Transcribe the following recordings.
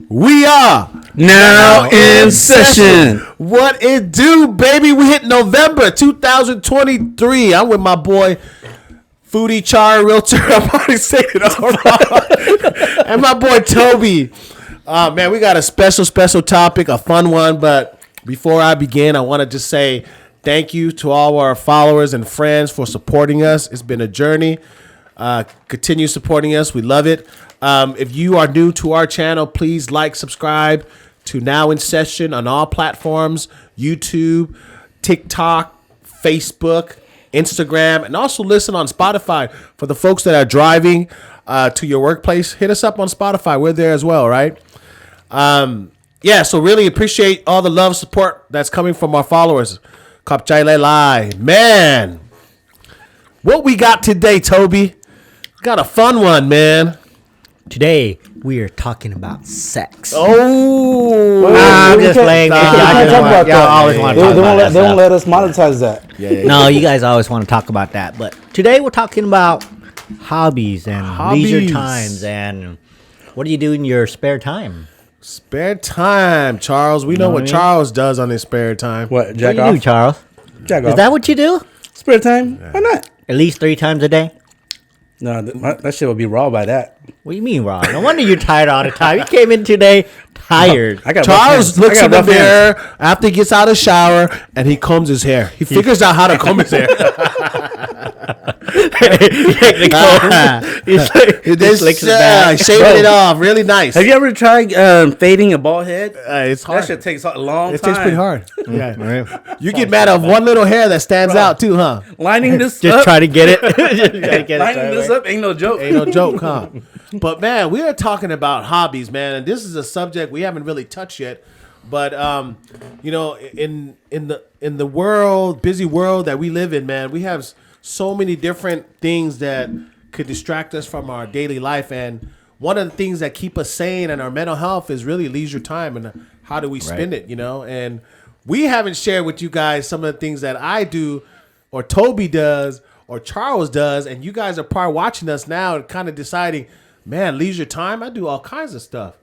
We are now in session. What it do, baby? We hit November 2023. I'm with my boy, Foodie Char Realtor. I'm already saying it all wrong. And my boy, Toby. Man, we got a special topic, a fun one. But before I begin, I want to just say thank you to all our followers and friends for supporting us. It's been a journey. Continue supporting us. We love it. If you are new to our channel, please like, subscribe to Now in Session on all platforms, YouTube, TikTok, Facebook, Instagram, and also listen on Spotify. For the folks that are driving to your workplace, hit us up on Spotify. We're there as well, right? So really appreciate all the love, support that's coming from our followers. Kapchai Lai. Man, what we got today, Toby? Got a fun one, man. Today, we are talking about sex. Oh, I'm just playing. We can't talk about that. Always want to talk about that. They won't let us monetize that. No, you guys always want to talk about that. But today, we're talking about hobbies and leisure times. And what do you do in your spare time? Spare time, Charles. We know what Charles does on his spare time. What, What jack do you off? do, Charles? Jack off. Is that what you do? Spare time? Why not? At least 3 times a day? No, that shit would be raw by that. What do you mean, Rob? No wonder you're tired all the time. You came in today tired. I got Charles rough looks hands. in the mirror after he gets out of the shower and he combs his hair. He figures out how to comb his hair. Shaving it off, really nice. Have you ever tried fading a bald head? It's hard. That shit takes a long time. It takes pretty hard. Yeah. You get mad at one little hair that stands out too, huh? Lining this Just up. try to get it. Just gotta get it Lining this up ain't no joke. Ain't no joke, huh? But man, we are talking about hobbies, man, and this is a subject we haven't really touched yet. But in the world, busy world that we live in, man, we have so many different things that could distract us from our daily life, and one of the things that keep us sane and our mental health is really leisure time and how do we spend it, and we haven't shared with you guys some of the things that I do or Toby does or Charles does, and you guys are probably watching us now and kind of deciding, man, leisure time, I do all kinds of stuff.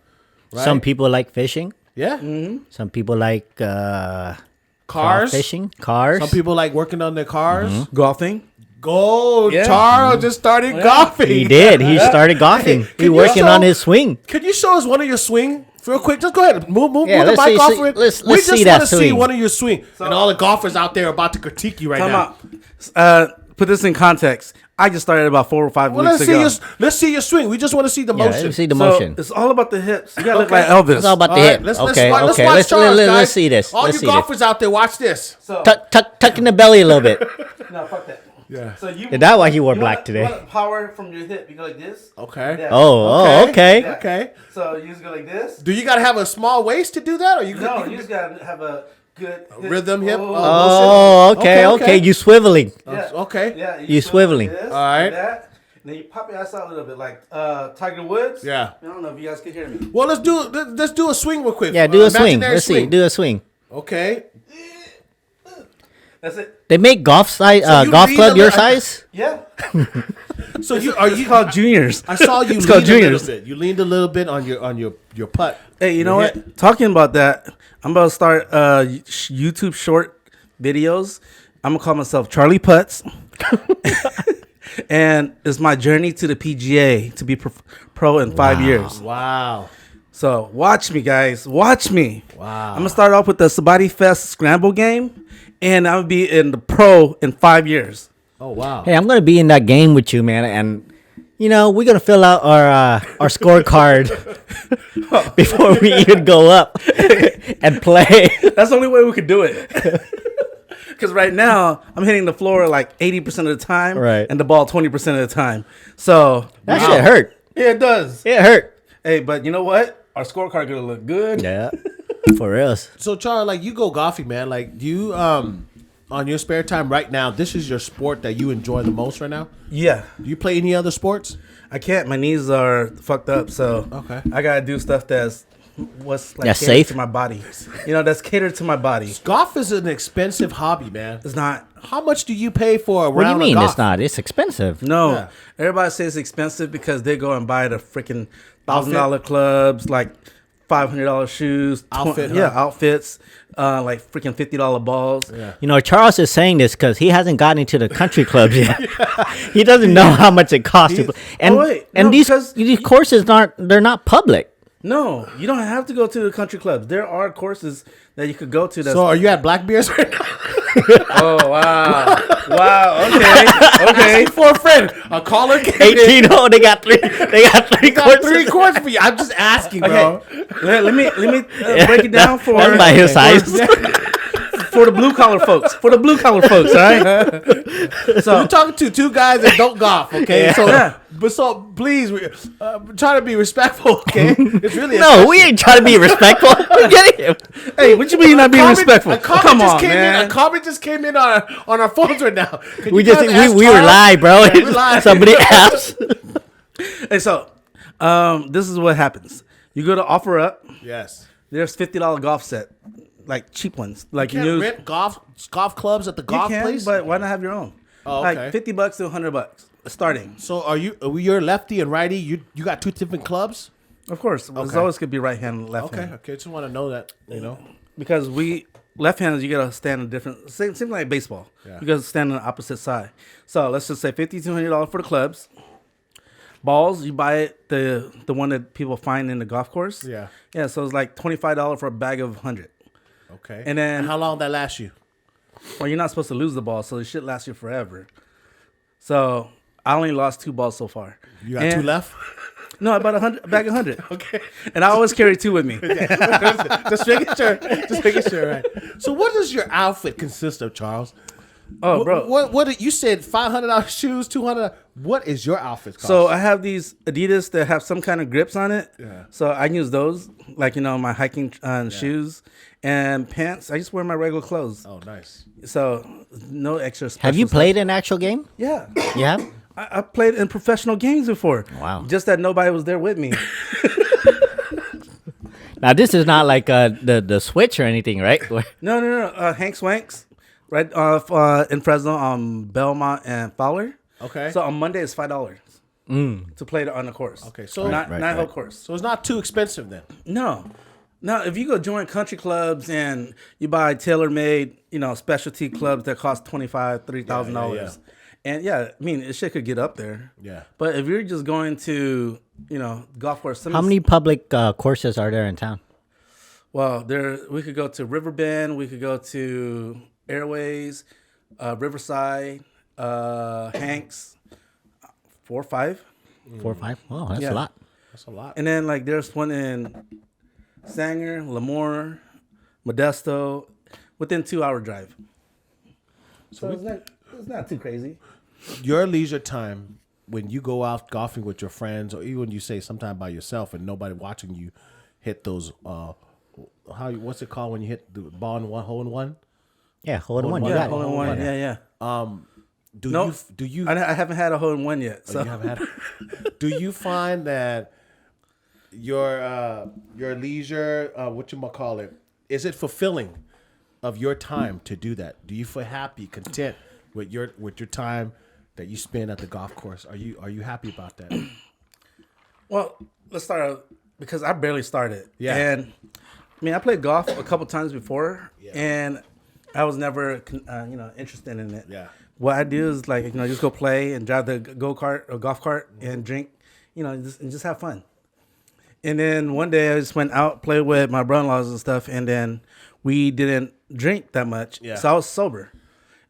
Right? Some people like fishing. Yeah. Mm-hmm. Some people like Cars. fishing. Cars. Some people like working on their cars. Golfing. Go, Yeah. Charles just started golfing. He did. He started golfing. Hey, He working on his swing. Could you show us one of your swing real quick? Just go ahead. Move Yeah, the let's mic see- off see- for it. let's We just see want that to see swing. one of your swing. And all the golfers out there are about to critique you right now. Put this in context. I just started about 4 or 5 Well, weeks ago. let's see your swing. We just want to see the Yeah, let motion. me see the So, motion. it's all about the hips. You gotta look Okay. like Elvis. It's all about All the right, hip. let's Okay, watch okay. Charles, guys. Let's see this. All Let's you see this. golfers out there, watch this. So, Tuck in the belly a little bit. no, fuck that. Yeah. So you. Is that why he wore you black want- today? You want power from your hip. You go like this. Okay. Yeah. Oh, okay. Yeah. Okay. So you just go like this. Do you got to have a small waist to do that, or you? No, you you just gotta have a good rhythm hip? Oh, okay, Okay, okay. okay. You swiveling. Yeah. Okay. Yeah. You swiveling. Like this, All right. Like that. And then you pop your ass out a little bit, like Tiger Woods. Yeah. I don't know if you guys can hear me. Well, let's do a swing real quick. Yeah, do a swing. Imaginary Let's see. Do a swing. Okay. That's it. They make golf size, you golf lean club a your little- size. Yeah. So It's called juniors. I saw you It's lean called a little juniors. bit. You leaned a little bit on your putt. Hey, you know Your what? hip. Talking about that, I'm about to start YouTube short videos. I'm gonna call myself Charlie Putts, and it's my journey to the PGA to be pro in 5 years. Wow. So watch me, guys. Watch me. Wow. I'm gonna start off with the Sabati Fest scramble game, and I'm gonna be in the pro in 5 years. Oh wow. Hey, I'm gonna be in that game with you, man, and we're gonna fill out our scorecard before we even go up and play. That's the only way we could do it. Because right now I'm hitting the floor like 80% of the time, Right. and the ball 20% of the time. So That shit hurt. Yeah, it does. It hurt. Hey, but you know what? Our scorecard gonna look good. Yeah, for real. So Charles, like, you go golfing, man. Like, do you on your spare time right now, this is your sport that you enjoy the most right now? Yeah. Do you play any other sports? I can't. My knees are fucked up, so Okay. I gotta do stuff that's what's like That's catered safe? to my body. That's catered to my body. Golf is an expensive hobby, man. It's not. How much do you pay for a What do you round mean of golf? it's not? It's expensive. No. Yeah. Everybody says it's expensive because they go and buy the freaking $1,000 clubs, like $500 shoes, Outfit, huh? outfits, like freaking $50 balls. Yeah. You know, Charles is saying this because he hasn't gotten into the country clubs yet. He doesn't know how much it costs to play. And, these courses they're not public. No, you don't have to go to the country clubs. There are courses that you could go to. So are you at Blackbeard's right now? Oh, wow. Okay. For a friend, a caller came 18 oh, they got three courses. 3 courts for you. I'm just asking, bro. Okay. Let me break it down for That's by his size. for the blue collar folks. All right. So you're talking to 2 guys that don't golf, okay? So please, try to be respectful, okay? It's really No, we ain't trying to be respectful. We're getting him. Hey, what you mean you're not being respectful? Come on, man. A comment just came in on our phones right now. We were live, bro. Yeah, we're live. Somebody asked. Hey, so this is what happens. You go to OfferUp. Yes. There's $50 golf set, like cheap ones, like You can't rent golf clubs at the golf place? But why not have your own? Oh, okay. Like $50 to $100 starting. So you're lefty and righty? You got 2 different clubs? Of course, there's always could be right hand and left hand. Okay. Just want to know that, Because we left-handers, you gotta stand on different. Same like baseball. Yeah. You gotta stand on the opposite side. So let's just say $5,200 for the clubs. Balls, you buy it the one that people find in the golf course. Yeah. Yeah. So it's like $25 for a bag of 100. Okay. And then how long that last you? Well, you're not supposed to lose the ball, so it should last you forever. So I only lost 2 balls so far. You got 2 left? No, about a bag of 100. Okay. And I always carry 2 with me. Just making sure, right? So what does your outfit consist of, Charles? Oh, bro. What you said $500 shoes, $200. What is your outfit cost? So I have these Adidas that have some kind of grips on it. Yeah. So I can use those, like, my hiking shoes and pants. I just wear my regular clothes. Oh, nice. So no extra special Have you stuff. played an actual game? Yeah. You have? I played in professional games before. Wow. Just that nobody was there with me. Now, this is not like the Switch or anything, right? No. Hank Swanks, right in Fresno on Belmont and Fowler. Okay. So on Monday it's $5 to play on the course. Okay, so nine-hole course. So it's not too expensive then. No. Now, if you go join country clubs and you buy tailor-made, specialty clubs that cost $25,000, $30,000, and I mean, it shit could get up there. Yeah. But if you're just going to, golf course, How many public courses are there in town? Well, we could go to Riverbend, we could go to Airways, Riverside, Hanks, 4 or 5. 4 or 5? Oh, that's a lot. That's a lot. And then there's one in Sanger, Lemoore, Modesto, within 2-hour drive. So it's not too crazy. Your leisure time, when you go out golfing with your friends, or even when you say sometime by yourself and nobody watching you hit those, what's it called when you hit the ball in one hole in one? Yeah, hole in one. Hole You in got Hole in it. one. Yeah. Do you? I haven't had a hole in one yet. So You haven't had. Do you find that your leisure, is it fulfilling of your time to do that? Do you feel happy, content with your time that you spend at the golf course? Are you happy about that? Well, let's start out because I barely started. Yeah. And I mean, I played golf a couple times before, and I was never, interested in it. Yeah. What I do is just go play and drive the go-kart or golf cart and drink, and just have fun. And then one day I just went out, played with my brother-in-laws and stuff, and then we didn't drink that much. Yeah. So I was sober.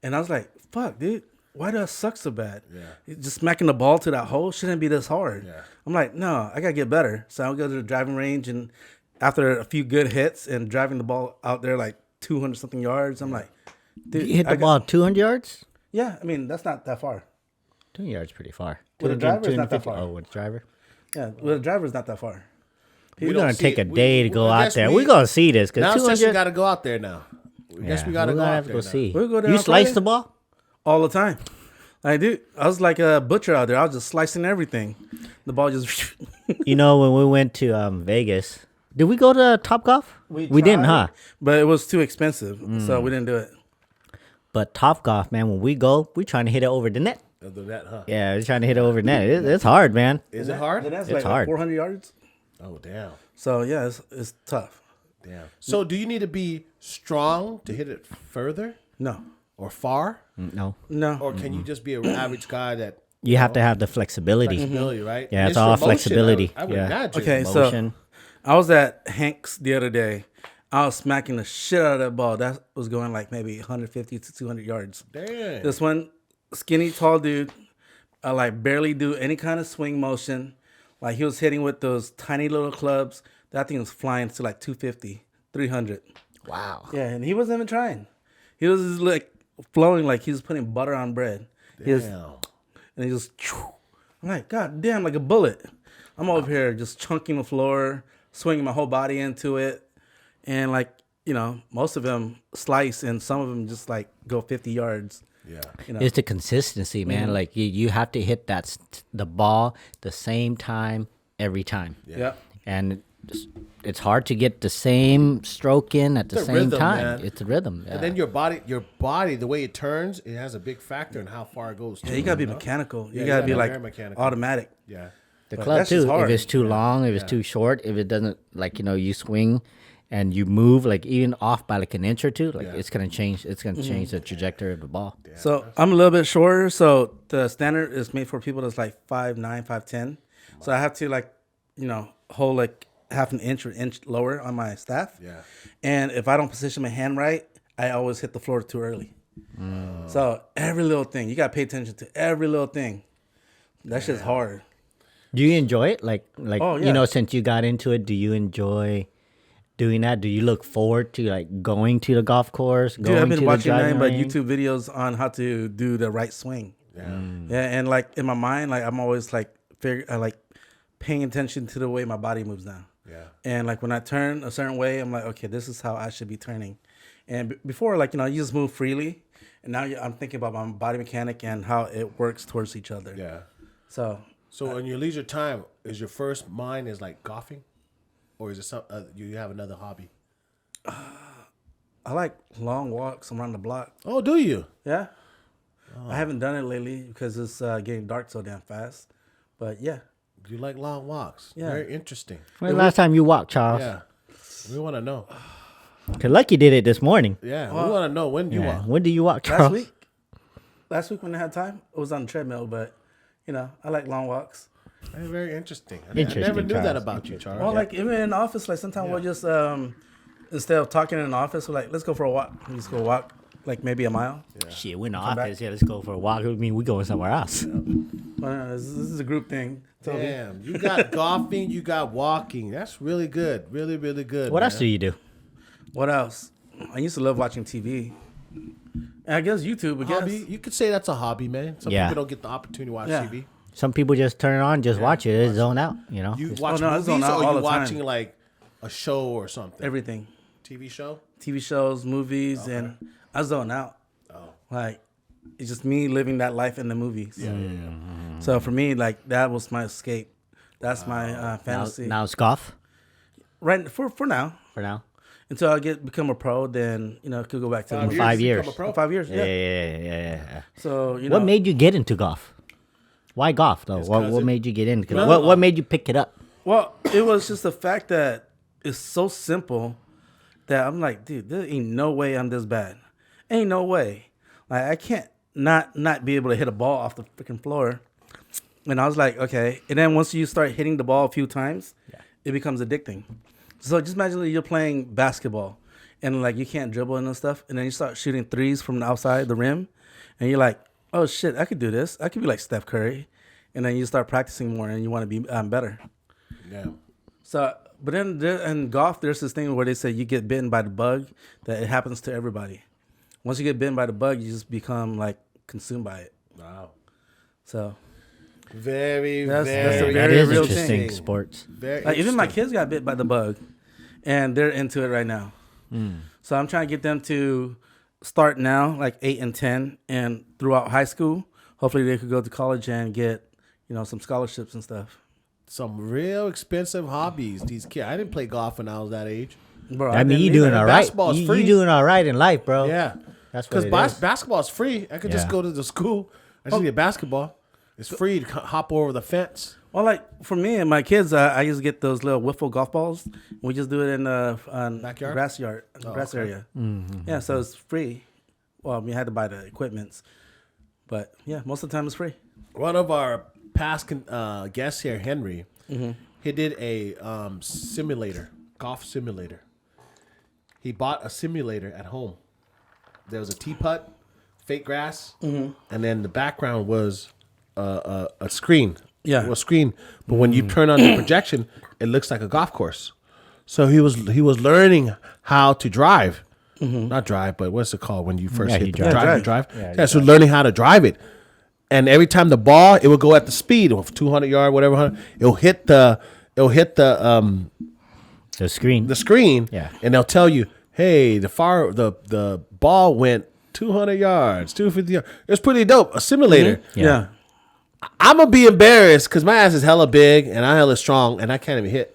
And I was like, fuck, dude, why do I suck so bad? Yeah. Just smacking the ball to that hole shouldn't be this hard. Yeah. I'm like, no, I got to get better. So I'll go to the driving range, and after a few good hits and driving the ball out there like 200-something yards, I'm like, dude. You hit the ball 200 yards? Yeah, I mean, that's not that far. 200 yards pretty far. With a driver, it's not that far. Oh, with a driver? Yeah, with a driver, it's not that far. We're going to take a we- day to go I out guess there. we- We're going to see this. Now Because Session got to go out there now. I guess we got to go out have to there go now. see. We'll go down You slice Friday. the ball? All the time. I do. I was like a butcher out there. I was just slicing everything. The ball just... You know, when we went to Vegas, did we go to Top Golf? We didn't, huh? But it was too expensive, so we didn't do it. But Top Golf, man, when we go, we're trying to hit it over the net. Other than that, huh? Yeah, we're trying to hit it over the net. It's hard, man. Is it hard? That's It's like hard. 400 yards. Oh, damn. So yeah, it's tough. Damn. So do you need to be strong to hit it further No, or far? No. no. Or can you just be an average guy that You have to have the flexibility. flexibility, right? Yeah, it's your all motion, flexibility. I would Yeah. imagine. Okay, Motion. so I was at Hank's the other day. I was smacking the shit out of that ball. That was going like maybe 150 to 200 yards. Damn. This one skinny, tall dude, like barely do any kind of swing motion. Like he was hitting with those tiny little clubs. That thing was flying to like 250, 300. Wow. Yeah, and he wasn't even trying. He was just like flowing like he was putting butter on bread. He was, Damn. and he just, I'm like, God damn, like a bullet. I'm over here just chunking the floor, swinging my whole body into it. And like, most of them slice and some of them just like go 50 yards. Yeah. It's the consistency, man. Like you have to hit the ball the same time every time. Yeah. And it's hard to get the same stroke in at the It's a same rhythm, time. man. It's a rhythm. Yeah. And then your body, the way it turns, it has a big factor in how far it goes. Yeah, you gotta be mechanical. Yeah, You gotta be like very mechanical. automatic. Yeah. the but club that's just too. If hard. it's too long, if it's too short, if it doesn't you swing and you move like even off by like an inch or two, like Yeah. it's gonna change. It's gonna change the trajectory of the ball. So I'm a little bit shorter. So the standard is made for people that's like 5'9", 5'10". So I have to hold like half an inch or inch lower on my staff. Yeah. And if I don't position my hand right, I always hit the floor too early. So every little thing, you gotta pay attention to every little thing. That shit's hard. Do you enjoy it? Like Oh, yeah. since you got into it, do you enjoy doing that? Do you look forward to like going to the golf course? Dude, Going I've been to watching the nothing driving but range? YouTube videos on how to do the right swing. Yeah. Yeah, and like in my mind, like I'm always like paying attention to the way my body moves now. Yeah. And like when I turn a certain way, I'm like, okay, this is how I should be turning. And before, you just move freely, and now I'm thinking about my body mechanic and how it works towards each other. Yeah. So So in your leisure time, is your first mind is like golfing, or is it some? You have another hobby? I like long walks around the block. Oh, do you? Yeah. I haven't done it lately because it's getting dark so damn fast. But yeah. You like long walks? Yeah. Very interesting. When's the last time you walked, Charles? Yeah. We want to know. Cause Lucky did it this morning. Yeah. We want to know when you Yeah. walk. When do you walk, Charles? Last week when I had time, it was on the treadmill. But I like long walks. Very interesting. I Interesting, never knew that Charles. about you, Charles. Well, like even in the office, like sometimes we'll just instead of talking in the office, we're like, let's go for a walk. We just go walk like maybe a mile. Shit, we're in the Come back. office. Yeah, let's go for a walk. I mean, we're going somewhere else. This is a group thing. Toby. Damn, you got golfing, you got walking. That's really good. Really, really good. What man. else do you do? What else? I used to love watching TV. And I guess YouTube. I Hobby? guess. You could say that's a hobby, man. Some Yeah. people don't get the opportunity to watch Yeah. TV. Some people just turn it on, just watch it, they zone out. You know. You Just- watch no, I movies, zone out or all you the time. watching like a show or something? Everything. TV show? TV shows, movies, and I zone out. Like it's just me living that life in the movies. Yeah. So for me, like that was my escape. That's my now, fantasy. now it's golf Right for now. for now. Until I become a pro, then it could go back to the movies. 5 to years. become a pro? 5 years. Yeah, Yeah. yeah. So What made you get into golf? Why golf though? What 'cause it- made you get in? 'Cause No. what made you pick it up? Well, it was just the fact that it's so simple that I'm like, dude, there ain't no way I'm this bad. Ain't no way. Like I can't not be able to hit a ball off the freaking floor. And I was like, okay. And then once you start hitting the ball a few times, it becomes addicting. So just imagine that you're playing basketball and like you can't dribble and stuff, and then you start shooting threes from the outside the rim, and you're like, oh shit, I could do this. I could be like Steph Curry. And then you start practicing more and you want to be better. Yeah. So, but then in golf, there's this thing where they say you get bitten by the bug, that it happens to everybody. Once you get bitten by the bug, you just become like consumed by it. Wow. So, Very, That's a very, That very is real interesting. thing. Sports. very like even my interesting. kids got bit by the bug, and they're into it right now. So I'm trying to get them to start now, like 8 and 10, and throughout high school. Hopefully, they could go to college and get some scholarships and stuff. Some real expensive hobbies. These kids. I didn't play golf when I was that age. Bro, I mean, didn't you doing either. all right. Basketball is You free. doing all right in life, bro. Yeah. That's what Because it is. basketball is free. I could just Yeah. go to the school. I just need a basketball. It's free to hop over the fence. Well, like for me and my kids, I used to get those little wiffle golf balls. We just do it in the Backyard? grass area. Yeah, so it's free. Well, we had to buy the equipments, but yeah, most of the time it's free. One of our past guests here, Henry, he did a simulator, golf simulator. He bought a simulator at home. There was a tee putt, fake grass, and then the background was a screen. Yeah. A screen. But when you turn on the projection, it looks like a golf course. So he was learning how to drive. Not drive, but what's it called when you first hit the drive? Yeah, so learning how to drive it. And every time the ball, it would go at the speed of 200 yard, whatever. It'll hit the screen. Yeah. And they'll tell you, hey, the ball went 200 yards, 250 yards. It's pretty dope. A simulator. Yeah. I'm gonna be embarrassed because my ass is hella big and I'm hella strong and I can't even hit.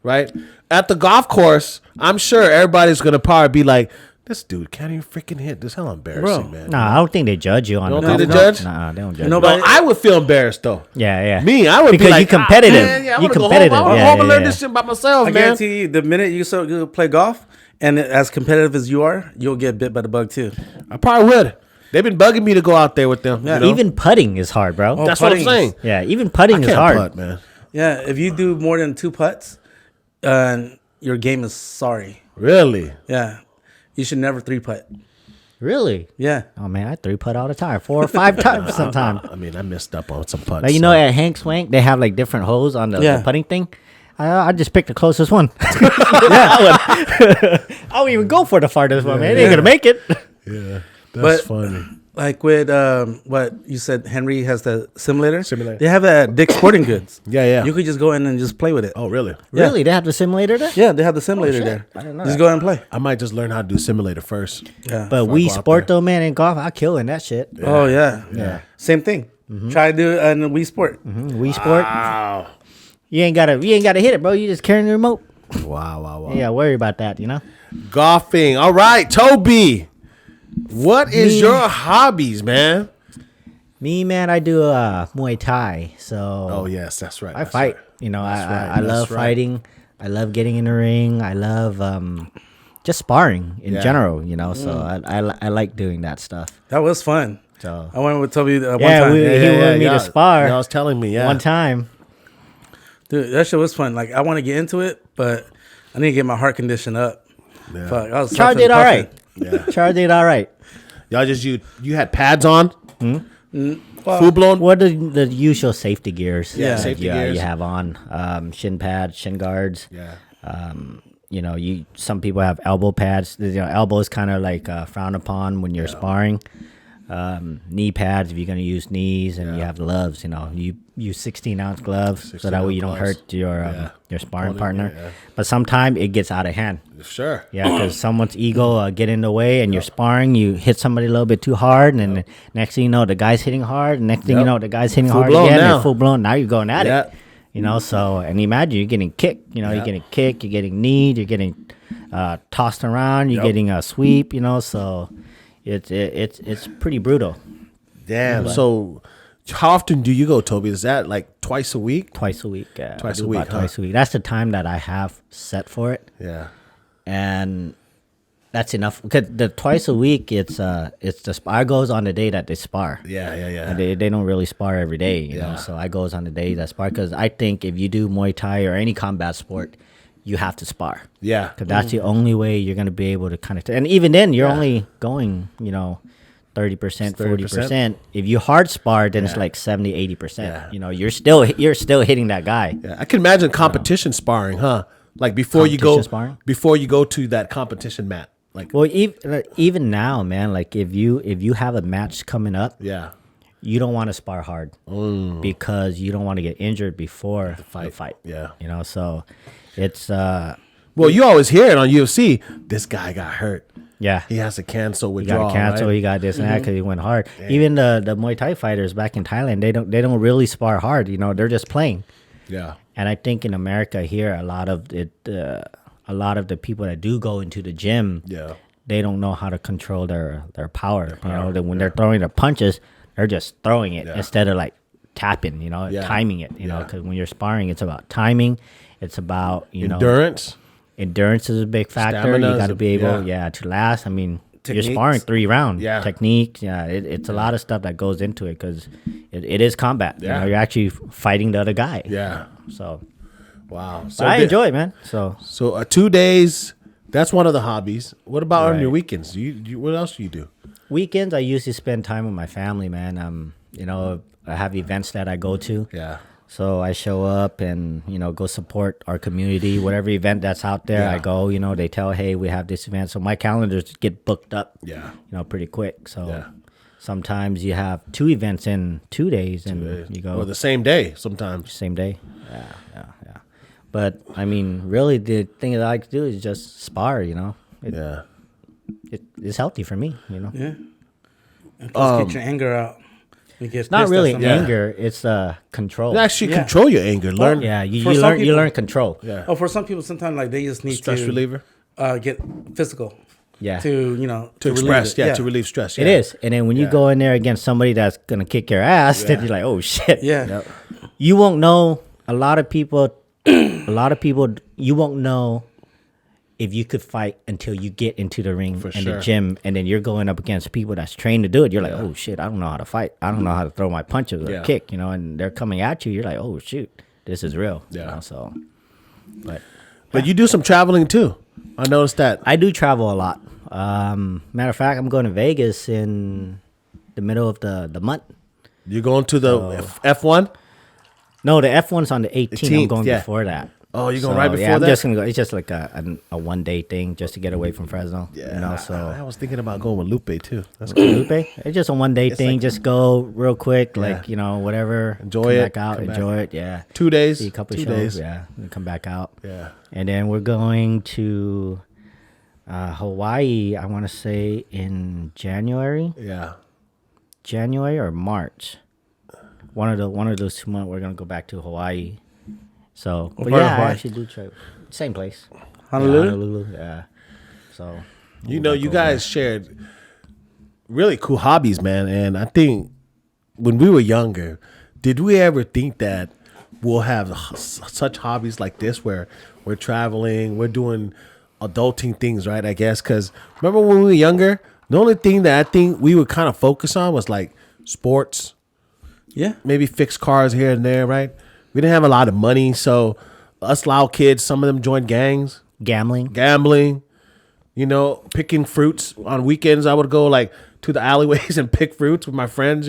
Right at the golf course, I'm sure everybody's gonna probably be like, "This dude can't even freaking hit." This is hella embarrassing, man. No, I don't think they judge you on You the don't think golf they course. judge? Nah, they don't judge. No, I would feel embarrassed though. Yeah. Me, I would because be like, you're competitive. Man, yeah, I you're wanna competitive. Go home. I want to home and learn this shit by myself, I man. guarantee you, the minute you play golf, and as competitive as you are, you'll get bit by the bug too. I probably would. They've been bugging me to go out there with them. Yeah. You know? Even putting is hard, bro. That's what I'm saying. Yeah, even putting is Can't hard. putt, man. Yeah, if you do more than 2 putts, your game is sorry. Really? Yeah, you should never 3-putt. Really? Yeah. Oh man, I 3-putt all the time, 4 or 5 times sometimes. I mean, I missed up on some putts. Like you know, at Hank Swank, they have like different holes on the putting thing. I just picked the closest one. I won't even go for the farthest one, man. They ain't gonna make it. Yeah, that's funny. Like with what you said, Henry has the simulator. Simulator. They have that at Dick's Sporting Goods. Yeah. You could just go in and just play with it. Oh, really? Really? They have the simulator there? Yeah, they have the simulator there. I didn't know Just that. go ahead and play. I might just learn how to do simulator first. Yeah. But Before I Wii go out Sport there. though, man, in golf, I kill in that shit. Oh yeah. Yeah. Same thing. Try to do it in the Wii Sport. Wii Sport, Wow. you ain't gotta hit it, bro. You just carrying the remote. Wow. Yeah, worry about that, you know. Golfing. All right, Toby. What is your hobbies, man? Me, man, I do Muay Thai. So Oh, yes, that's right. I fight. Right. You know, That's right, I love that's right. fighting. I love getting in the ring. I love just sparring in Yeah. general. You know, so I like doing that stuff. That was fun. So I went with Toby one Yeah, time. he wanted me to spar. Y'all was telling me, yeah. one time. Dude, that shit was fun. Like I want to get into it, but I need to get my heart condition up. Yeah. Fuck, I was Char huffing did and all puffing. right. Yeah. Char did all right. Y'all just, you had pads on? Well, Full blown? What are the usual safety gears? Yeah, that safety you, gears. you have on shin pads, shin guards. Yeah. You know, some people have elbow pads. You know, elbow is kind of like frowned upon when you're sparring. Knee pads if you're gonna use knees, and you have gloves. You know, you use 16-ounce gloves so that way you don't gloves. hurt your sparring Opponent, partner. yeah. But sometimes it gets out of hand. Sure. Yeah, because someone's ego get in the way, and you're sparring. You hit somebody a little bit too hard, and then next thing you know, the guy's hitting hard. And next thing you know, the guy's hitting Full hard blown again. now. And full blown. Now you're going at Yeah. it. You know, so and imagine you're getting kicked. You know, you're getting kicked. You're getting kneed. You're getting tossed around. You're getting a sweep. You know, so it's pretty brutal. Damn. So, how often do you go, Toby? Is that like twice a week? Twice a week. Twice I do a week, about huh? Twice a week. That's the time that I have set for it. Yeah. And that's enough because the twice a week it's the spar goes on the day that they spar. Yeah. And they don't really spar every day, you know. So I goes on the day that spar because I think if you do Muay Thai or any combat sport, you have to spar. Yeah. Because that's the only way you're gonna be able to kind of and even then you're only going 30%, 40%. If you hard spar, then it's like 70, 80%. Yeah. You know, you're still hitting that guy. Yeah. I can imagine competition sparring, huh? Like before you go to that competition mat. Like, Well, even now, man, like if you have a match coming up, yeah. you don't want to spar hard because you don't want to get injured before the fight. Yeah. You know, so it's Well, you always hear it on UFC. This guy got hurt. yeah. He has to cancel You withdrawal. got to cancel. Right? You got this and that because he went hard. Even the Muay Thai fighters back in Thailand, they don't really spar hard. You know, they're just playing. Yeah. And I think in America here, a lot of the people that do go into the gym, Yeah. they don't know how to control their power. You know, that when they're throwing their punches, they're just throwing it instead of like tapping, Yeah. timing it, Yeah. because when you're sparring, it's about timing. It's about, Endurance. endurance is a big factor. Stamina You is got to be able, yeah. to last. I mean, you're Techniques. sparring 3 rounds. Yeah. Technique. Yeah. It's a lot of stuff that goes into it because it is combat. Yeah. You're actually fighting the other guy. Yeah. So, Wow. but I enjoy it, man. So, 2 days. That's one of the hobbies. What about on Right. your weekends? What else do you do? weekends, I usually spend time with my family, man. I have events that I go to. Yeah. So I show up and, go support our community. Whatever event that's out there, Yeah. I go, they tell, hey, we have this event. So my calendars get booked up, Yeah. pretty quick. So Yeah. sometimes you have 2 events in 2 days and you go Or the same day sometimes. same day. Yeah. But, I mean, really the thing that I like to do is just spar, Yeah. It's healthy for me, Yeah. And plus get your anger out. You get It's not pissed at really somebody. anger, it's control. You actually Yeah. control your anger. Learn. Yeah, you For some learn you people- learn control. Yeah. Oh, for some people, sometimes like they just need Stress to reliever. get physical. Yeah. To To relieve express. it. Yeah. To relieve stress. It yeah. is. And then when you Yeah. go in there against somebody that's going to kick your ass, then Yeah. you're like, oh, shit. Yeah. You won't know. A lot of people, you won't know if you could fight until you get into the ring and sure. the gym. And then you're going up against people that's trained to do it. You're like, oh, shit, I don't know how to fight. I don't know how to throw my punches or Yeah. kick, and they're coming at you. You're like, oh, shoot, this is real. Yeah. So, But you do some traveling too. I noticed that. I do travel a lot. Matter of fact, I'm going to Vegas in the middle of the month. You're going to the F1? No, the F1's on the 18th. I'm 18th, going yeah. before that. Oh, you're going right before yeah, I'm that? just gonna go. It's just like a 1 day thing, just to get away from Fresno. Yeah. So I was thinking about going with Lupe too. That's cool. Lupe, it's just a 1 day thing. like- just go real quick, Yeah. like whatever. Enjoy come it, Back out, come back. enjoy it. Yeah. 2 days. See a couple 2 shows. days. Yeah, and come back out. Yeah. And then we're going to Hawaii. I want to say in January or March. One of those 2 months, we're gonna go back to Hawaii. So, but part of yeah, I Hawaii? actually do try. Same place. Honolulu? Yeah, Honolulu. Yeah. So, You know, you guys shared really cool hobbies, man. And I think when we were younger, did we ever think that we'll have such hobbies like this where we're traveling, we're doing adulting things, right? I guess because remember when we were younger, the only thing that I think we would kind of focus on was like sports, Yeah. maybe fix cars here and there, right? We didn't have a lot of money, so us loud kids, some of them joined gangs, gambling. picking fruits on weekends. I would go like to the alleyways and pick fruits with my friends.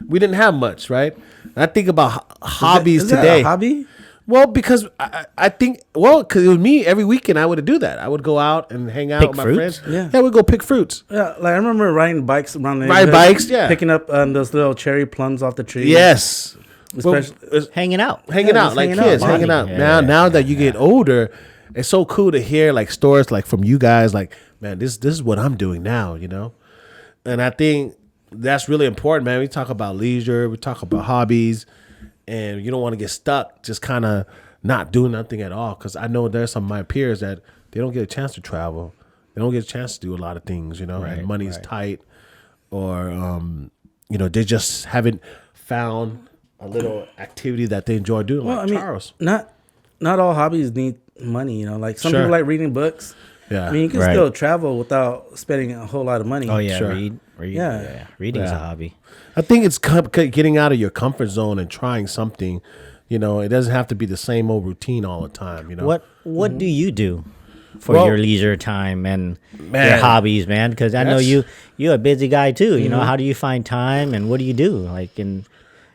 We didn't have much, right? And I think about hobbies Is that today. a hobby? Well, because I think because it was me every weekend. I would do that. I would go out and hang out Pick with my fruits? friends. Yeah. We'd go pick fruits. Yeah, like I remember riding bikes around the Ride neighborhood, bikes, yeah. picking up those little cherry plums off the tree. Yes. Especially- Well, Hanging out. hanging Yeah, out just like hanging out, kids, bonding. hanging out. Yeah, Now that you get older, it's so cool to hear like stories like from you guys. Like, man, this is what I'm doing now. And I think that's really important, man. We talk about leisure, we talk about hobbies, and you don't want to get stuck just kind of not doing nothing at all. Because I know there's some of my peers that they don't get a chance to travel, they don't get a chance to do a lot of things, and money's tight, or they just haven't found a little activity that they enjoy doing. Well, like I mean, Charles. not all hobbies need money. Like some Sure. people like reading books. Yeah. I mean, you can Right. still travel without spending a whole lot of money. Oh yeah, Sure. read. Yeah. Yeah. Reading's a hobby. I think it's getting out of your comfort zone and trying something. It doesn't have to be the same old routine all the time. What do you do for Well, your leisure time and man, your hobbies, man? Because I know that's- you're a busy guy too. How do you find time and what do you do? Like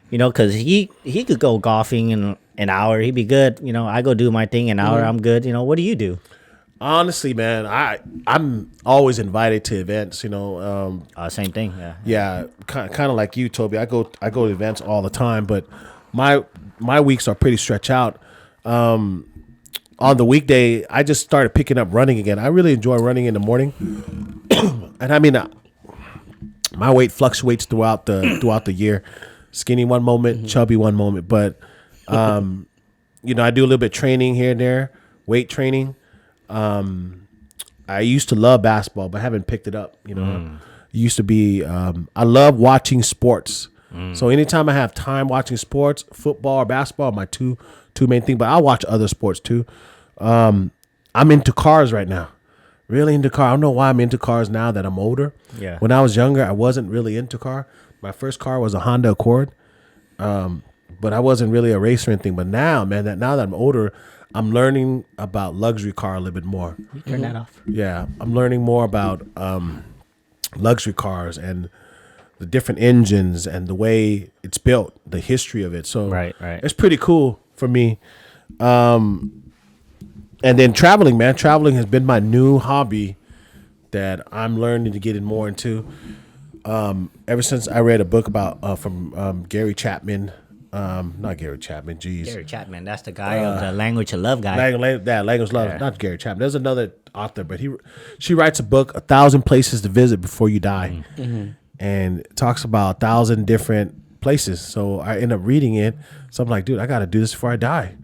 because he could go golfing in an hour, he'd be good. I go do my thing an hour, I'm good. What do you do? Honestly, man, I'm always invited to events. Same thing. Yeah. Yeah, kind of like you, Toby. I go to events all the time, but my weeks are pretty stretched out. On the weekday, I just started picking up running again. I really enjoy running in the morning, and I mean, my weight fluctuates throughout the year. Skinny one moment, chubby one moment, but I do a little bit of training here and there, weight training. I used to love basketball, but I haven't picked it up. It used to be. I love watching sports. So anytime I have time watching sports, football or basketball, are my two main things. But I watch other sports too. I'm into cars right now. Really into car. I don't know why I'm into cars now that I'm older. Yeah. When I was younger, I wasn't really into car. My first car was a Honda Accord. But I wasn't really a racer or anything. But now, man, now that I'm older, I'm learning about luxury car a little bit more. You turn that off. Yeah, I'm learning more about luxury cars and the different engines and the way it's built, the history of it. So Right. it's pretty cool for me. And then traveling, man. Traveling has been my new hobby that I'm learning to get in more into. Ever since I read a book about from Gary Chapman. Not Gary Chapman. Jeez. Gary Chapman, that's the guy of the Language of Love guy. Language Love. Not Gary Chapman. There's another author, but she writes a book, 1,000 Places to Visit Before You Die, and it talks about 1,000 different places. So I end up reading it. So I'm like, dude, I got to do this before I die.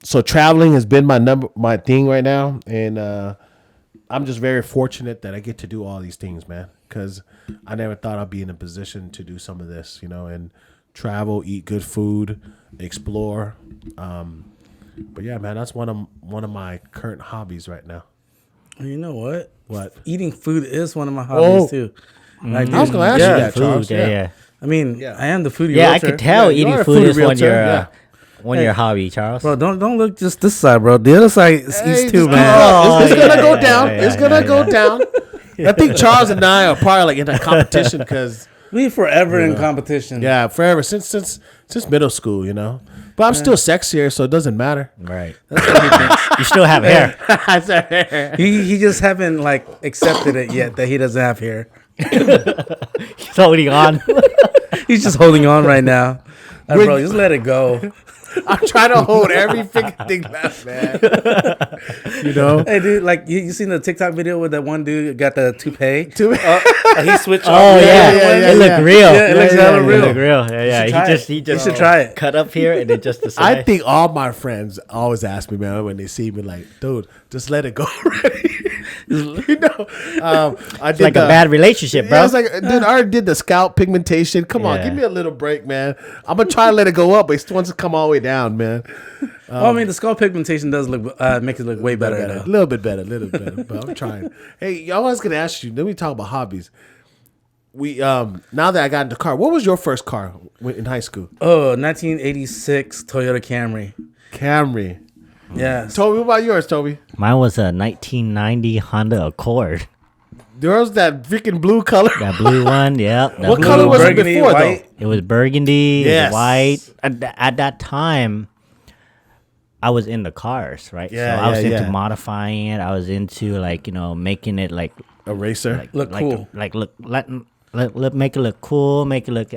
So traveling has been my thing right now, and I'm just very fortunate that I get to do all these things, man. Because I never thought I'd be in a position to do some of this, and travel, eat good food, explore. But yeah, man, that's one of my current hobbies right now. You know what? What? Eating food is one of my hobbies too. Like, I was gonna ask you that, Food, Charles. yeah. I mean, Yeah. I am the foodie. Yeah, I realtor. could tell you eating are a food foodie is one realtor, of your hobby, Charles. Bro, don't look just this side, bro. The other side is Hey, east too, just man. Oh, It's gonna yeah, go yeah, down. yeah, It's yeah, gonna yeah, go down. I think Charles and I are probably like in a competition because We forever in competition. yeah, forever since middle school, But I'm still sexier, so it doesn't matter. Right. That's what he thinks. You still have hair. He just haven't like accepted it yet that he doesn't have hair. He's holding on. He's just holding on right now. Bro, just let it go. I'm trying to hold every freaking thing left, man. Hey, dude, like you seen the TikTok video where that one dude got the toupee? He switched. Oh off the yeah, other one? it looked real. Yeah, it looks hella It real. looked real. Yeah. He You should try it. cut up here and then just the I side. think all my friends always ask me, man, when they see me, like, dude, just let it go already. I did like a bad relationship, bro. Yeah, I was like, dude, I already did the scalp pigmentation. Come on, Yeah. give me a little break, man. I'm gonna try to let it go up, but it wants to come all the way down, man. I mean, the skull pigmentation does look make it look way better. A Though. little bit better, but I'm trying. Hey, I was gonna ask you. Let me talk about hobbies. We now that I got into car, what was your first car in high school? Oh, 1986 Toyota Camry. Camry. Yes. Toby, what about yours, Toby? Mine was a 1990 Honda Accord. There was that freaking blue color. That blue one, yep. What blue color was it burgundy, before, white. It was burgundy, it was Yes. white. At that time, I was into cars, right? Yeah, so I was yeah, into yeah. modifying it. I was into making it like A racer. Look cool. make it look cool, make it look.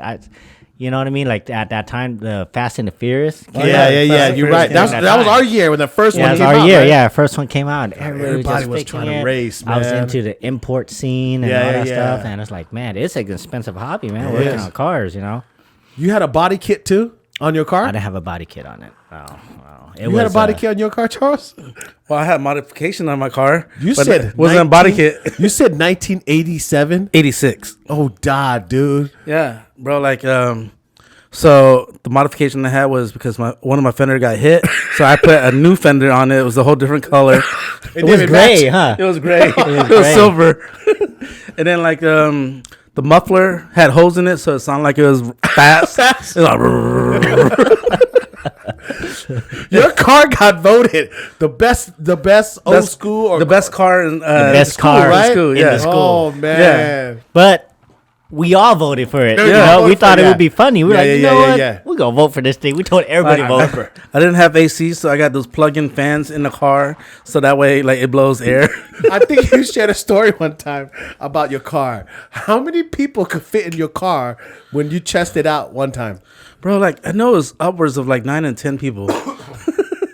You know what I mean? Like at that time, the Fast and the Furious. came out. Yeah. You're right. That was our year when the first Yeah, one it was came our out. year. Right? Yeah, first one came out. Everybody was just trying picking to it. race, I was man. into the import scene and Yeah, all that yeah. stuff, and it's like, man, it's an expensive hobby, man. It Working is. on cars, You had a body kit too on your car. I didn't have a body kit on it. Oh, You had a body kit on your car, Charles? Well, I had modification on my car. You but said it wasn't a body kit. You said 1987. 86. Oh, God, dude. Yeah, bro. Like, so the modification I had was because one of my fender got hit, so I put a new fender on it. It was a whole different color. It was gray, huh? It was gray. It was gray. silver. And then like the muffler had holes in it, so it sounded like it was fast. It was like, Your car got voted the best old school or the best car in best school, car right? in School, the yeah. school. Oh, man. But we all voted for it. Yeah, We thought yeah. it would be funny. We were Yeah, like, yeah, you know yeah, what? yeah. We're going to vote for this thing. We told everybody to vote. I didn't have AC, so I got those plug-in fans in the car, so that way like it blows air. I think you shared a story one time about your car. How many people could fit in your car when you chested out one time? Bro, like I know it was upwards of like 9 and 10 people.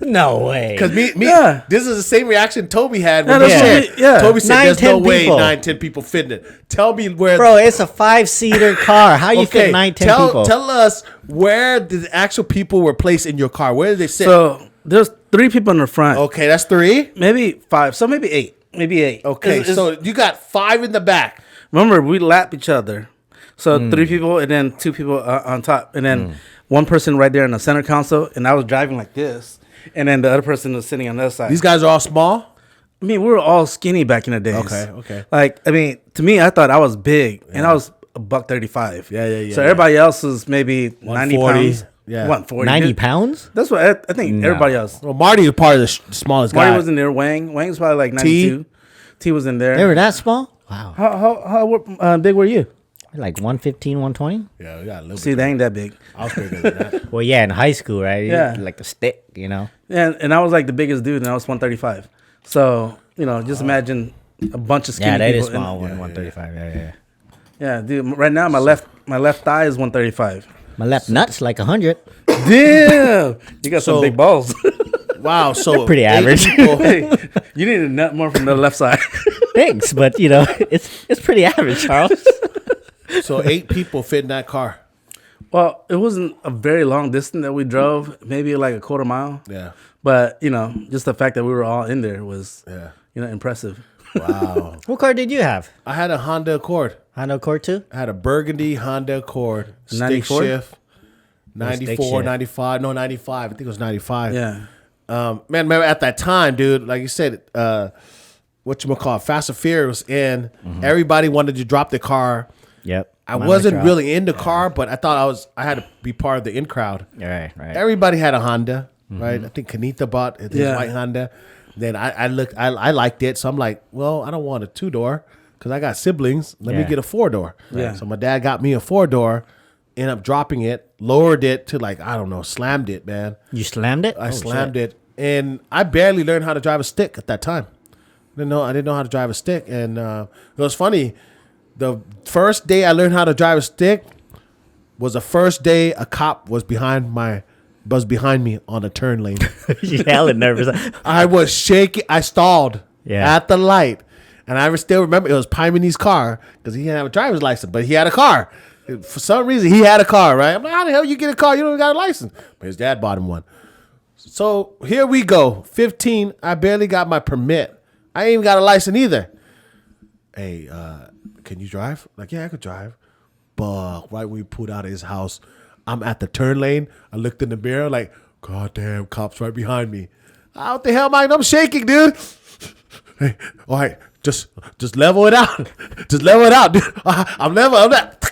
No way. Because me, Yeah. this is the same reaction Toby had when Yeah, he that's shared. what yeah. Toby said, 9, "There's no 10 way people. 9, 10 people fit in it." Tell me where, Bro, it's a 5-seater car. How you fit 9, 10 people? Tell us where the actual people were placed in your car. Where did they sit? So there's 3 people in the front. Okay, that's 3. Maybe 5. So maybe 8. Maybe 8. Okay, It's- so you got 5 in the back. remember we lap each other. So 3 people and then 2 people on top, and then one person right there in the center console, and I was driving like this, and then the other person was sitting on the other side. These guys are all small. I mean, we were all skinny back in the days. Okay. Like, I mean, to me, I thought I was big, and I was $135. Yeah. So everybody else was maybe 90 pounds. Yeah. 140. 90 pounds? That's what I think. Everybody else. Well, Marty is part of the smallest Marty guy. was in there. Wang was probably like 92. T was in there. They were that small? Wow. How big were you? Like 115, 120? Yeah, we got a little See, bit. they ain't that big. I was bigger than that. Well, yeah, in high school, right? Yeah. Like the stick, you know? And I was like the biggest dude, and I was 135. So, just imagine a bunch of skinny Yeah, that people. is small. 135. Yeah. Yeah, dude. Right now, my left thigh is 135. My left nut's like 100. Damn, you got some So- big balls. Wow, so Pretty 8 average. people- Hey, you need a nut more from the left side. Thanks, but it's pretty average, Charles. so 8 people fit in that car. Well, it wasn't a very long distance that we drove, maybe like a quarter mile. Yeah. But just the fact that we were all in there was, Yeah. impressive. Wow. What car did you have? I had a Honda Accord. Honda Accord too? I had a burgundy Honda Accord. Stick 94? shift. Stick 94, shift. 95. No, 95. I think it was 95. Yeah. Man, remember at that time, dude, like you said, whatchamacallit, Fast and Furious, and everybody wanted to drop the car. Yep. I Mine wasn't dropped. really in the car, but I thought I had to be part of the in crowd. Right. Everybody had a Honda, right? I think Kanita bought his Yeah. white Honda. Then I liked it, so I'm like, well, I don't want a 2-door because I got siblings. Let me Yeah. get a 4-door. Yeah. So my dad got me a 4-door, ended up dropping it, lowered it to like, I don't know, slammed it, man. You slammed it? I slammed it, and I barely learned how to drive a stick at that time. I didn't know how to drive a stick, and it was funny. The first day I learned how to drive a stick was the first day a cop was behind me on a turn lane. You hella nervous. I was shaking. I stalled Yeah. at the light, and I still remember it was Paimanese car because he didn't have a driver's license, but he had a car. For some reason, he had a car, right? I'm like, how the hell you get a car? You don't got a license. But his dad bought him one. So here we go. 15. I barely got my permit. I ain't even got a license either. Hey, can you drive? Like, yeah, I could drive. But right when we pulled out of his house, I'm at the turn lane. I looked in the mirror like, God damn, cops right behind me. What the hell, man? I'm shaking, dude. Hey, all right, just level it out. Just level it out, dude. I'm not.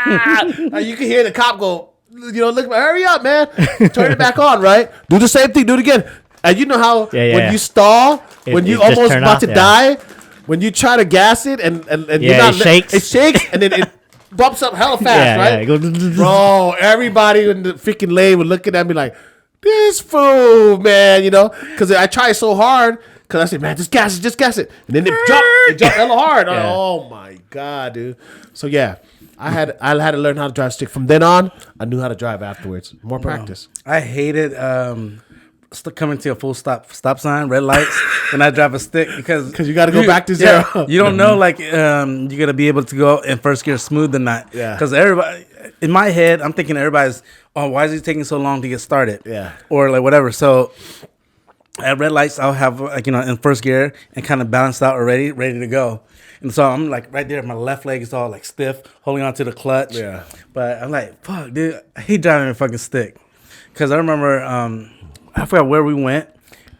You can hear the cop go, look, hurry up, man. Turn it back on, right? Do the same thing. Do it again. And you know how when you stall, when you just almost turn about off, to yeah. die, when you try to gas it and you're not, it shakes. it shakes and then it bumps up hella fast, right? It goes, Bro, everybody in the freaking lane was looking at me like, this fool, man, because I tried so hard. Because I said, man, just gas it. And then it jumped hella hard. Yeah. Oh, my God, dude. So, yeah, I had to learn how to drive stick. From then on, I knew how to drive afterwards. More practice. I hated coming to a full stop sign, red lights, and I drive a stick because you got to go back to zero. You don't know like you're gonna be able to go in first gear smooth or not. Yeah. Because everybody in my head, I'm thinking everybody's, oh, why is he taking so long to get started? Yeah. Or like whatever. So at red lights, I'll have like in first gear and kind of balanced out already, ready to go. And so I'm like right there, my left leg is all like stiff, holding on to the clutch. Yeah. But I'm like, fuck, dude, I hate driving a fucking stick. Because I remember, I forgot where we went,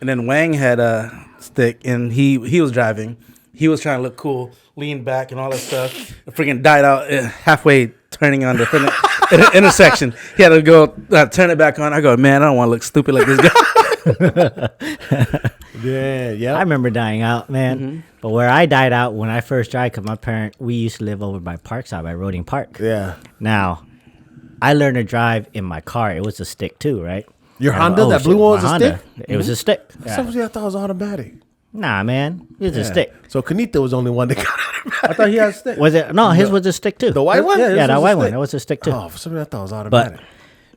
and then Wang had a stick, and he was driving. He was trying to look cool, lean back and all that stuff. I freaking died out halfway turning on the intersection. He had to go turn it back on. I go, man, I don't want to look stupid like this guy. Yeah. I remember dying out, man. Mm-hmm. But where I died out when I first died, because we used to live over by Parkside, by Roding Park. Yeah. Now, I learned to drive in my car. It was a stick too, right? Your And I'm Honda, like, that blue shit, one was my a Honda. stick? It was a stick. For Yeah. some reason, I thought it was automatic. Nah, man. It was a Yeah. stick. So Kanita was the only one that got automatic. I thought he had a stick. Was it? No, his was a stick too. The white one? Yeah, Yeah, that was a white one. stick. It was a stick too. Oh, for some reason, I thought it was But, automatic.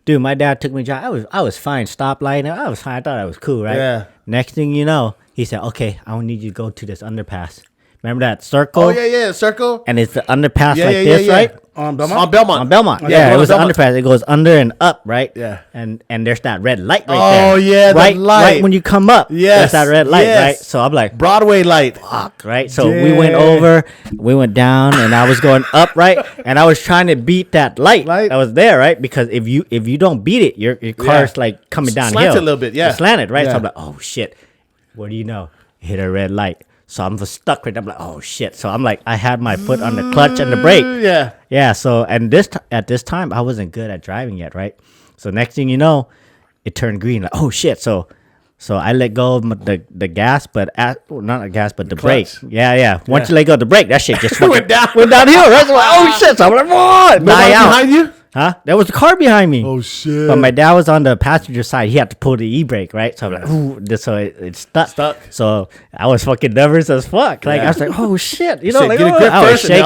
dude, my dad took me drive. I was fine. Stoplight. I was fine. I thought I was cool, right? Yeah. Next thing you know, he said, "Okay, I don't need you to go to this underpass. Remember that circle? Oh, yeah, circle. And it's the underpass Yeah, like yeah, this, yeah. right? On Belmont? On Belmont. On Belmont. Yeah, Yeah, going it was on an Belmont. underpass. It goes under and up, right? Yeah. And there's that red light right there. Oh, yeah, the right, light. Right when you come up. Yes, There's that red light, yes. right? So I'm like, Broadway light. fuck, right? So we went Yeah. over, we went down, and I was going up, right? And I was trying to beat that light that was there, right? Because if you don't beat it, your car's like coming downhill. Slanted a little bit, yeah. It's slanted, right? Yeah. So I'm like, oh shit. What do you know? Hit a red light. So I'm stuck right there. I'm like, oh shit. So I'm like, I had my foot on the clutch and the brake. Yeah. Yeah. So and at this time, I wasn't good at driving yet, right? So next thing you know, it turned green. Like, oh shit. So I let go of the gas, but not the gas, but the brake. clutch. Yeah. Once you let go of the brake, that shit just Went down. went downhill. Right? So I'm like, oh shit. So I'm like, what? Nobody behind you? Huh? There was a car behind me. Oh, shit. But my dad was on the passenger side. He had to pull the e-brake, right? So I'm like, ooh, so it stuck. Stuck. So I was fucking nervous as fuck. Like I was like, oh shit, you know, Say, like get a oh, grip I was first, and then shaking.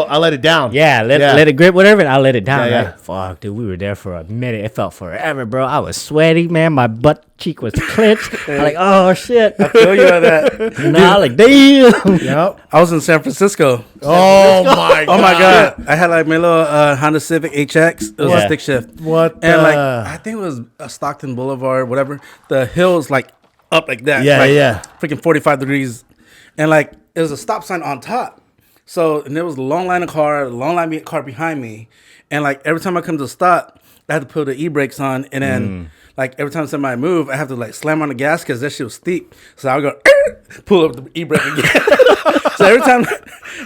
I'll let it down. Yeah, let it grip, whatever, and I'll let it down. Yeah, Right? Fuck, dude, we were there for a minute. It felt forever, bro. I was sweaty, man. My butt cheek was clenched. I'm like, oh shit. I feel you on that. Nah, like damn. Yep. I was in San Francisco. Oh, my God. Oh my god! I had like my little Honda Civic HX. It was Yeah. a stick shift. What And like the- I think it was Stockton Boulevard, whatever. The hill's like up like that. Yeah, like, yeah. Freaking 45 degrees, and like it was a stop sign on top. So and there was a long line of car behind me, and like every time I come to stop, I had to put the e-brakes on, and then. Like every time somebody move, I have to like slam on the gas because that shit was steep. So I'll go pull up the e-brake again. So every time,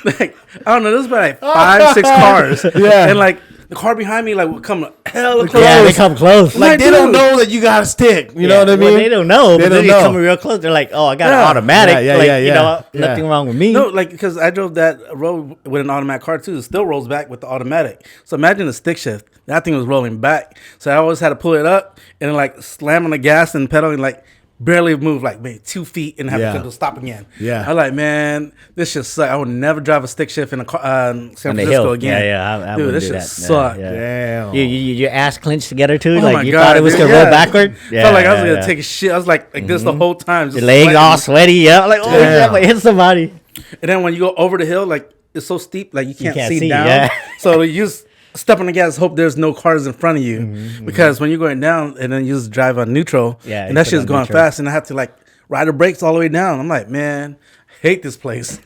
like I don't know, there's about like 5, 6 cars, Yeah. and like the car behind me like would come hella close. Yeah, they come close. Like, they don't dude. know that you got to stick. You know what I mean? Well, they don't know, They but don't then know. they come real close. They're like, oh, I got Yeah. an automatic. Yeah, like, yeah, you yeah. know, Yeah. nothing wrong with me. No, like because I drove that road with an automatic car too. It still rolls back with the automatic. So imagine the stick shift. That thing was rolling back. So I always had to pull it up and then, like slam on the gas and pedal and like barely move like maybe 2 feet and have Yeah. to stop again. Yeah. I'm like, man, this shit suck. I would never drive a stick shift in a car, San On the Francisco hill. again. I Dude, wouldn't this do shit that. suck. Yeah. Damn. Your ass clenched together too. Oh like my you God, thought it was dude, gonna yeah. roll backward. Felt like I was gonna take a shit. I was like this the whole time. Your Just legs sweating. all sweaty. Yeah, like oh Damn. yeah, but hit somebody. And then when you go over the hill, like it's so steep, like you can't, can't see, see, down. yeah. So you just step on the gas, hope there's no cars in front of you, because when you're going down and then you just drive on neutral, Yeah, and you that put shit's on going neutral. fast, and I have to like ride the brakes all the way down. I'm like, man, I hate this place.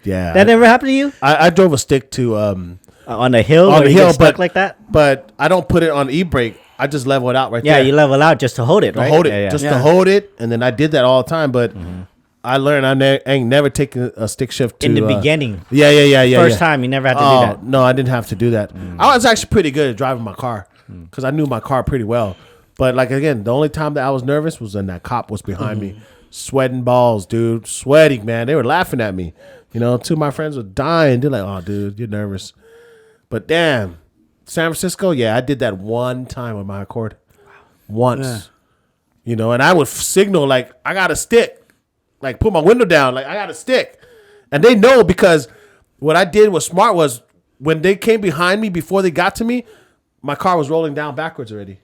Yeah. That never happened to you I drove a stick to on the hill. on where the you get hill, stuck but like that. But I don't put it on e-brake. I just level it out right Yeah, there. you level out just to hold it. to Right? hold it, Yeah, yeah. just Yeah. to hold it, and then I did that all the time. But I learned I ain't never taken a stick shift to in the beginning. Yeah. First time you never had to do Oh that. no, I didn't have to do that. I was actually pretty good at driving my car because I knew my car pretty well. But like again, the only time that I was nervous was when that cop was behind me, sweating balls, dude, sweating, man. They were laughing at me. You know, two of my friends were dying. They're like, "Oh, dude, you're nervous." But damn, San Francisco, yeah, I did that one time with my Accord, once. Yeah. You know, and I would signal like I got a stick, like put my window down, like I got a stick, and they know because what I did was smart was when they came behind me before they got to me, my car was rolling down backwards already.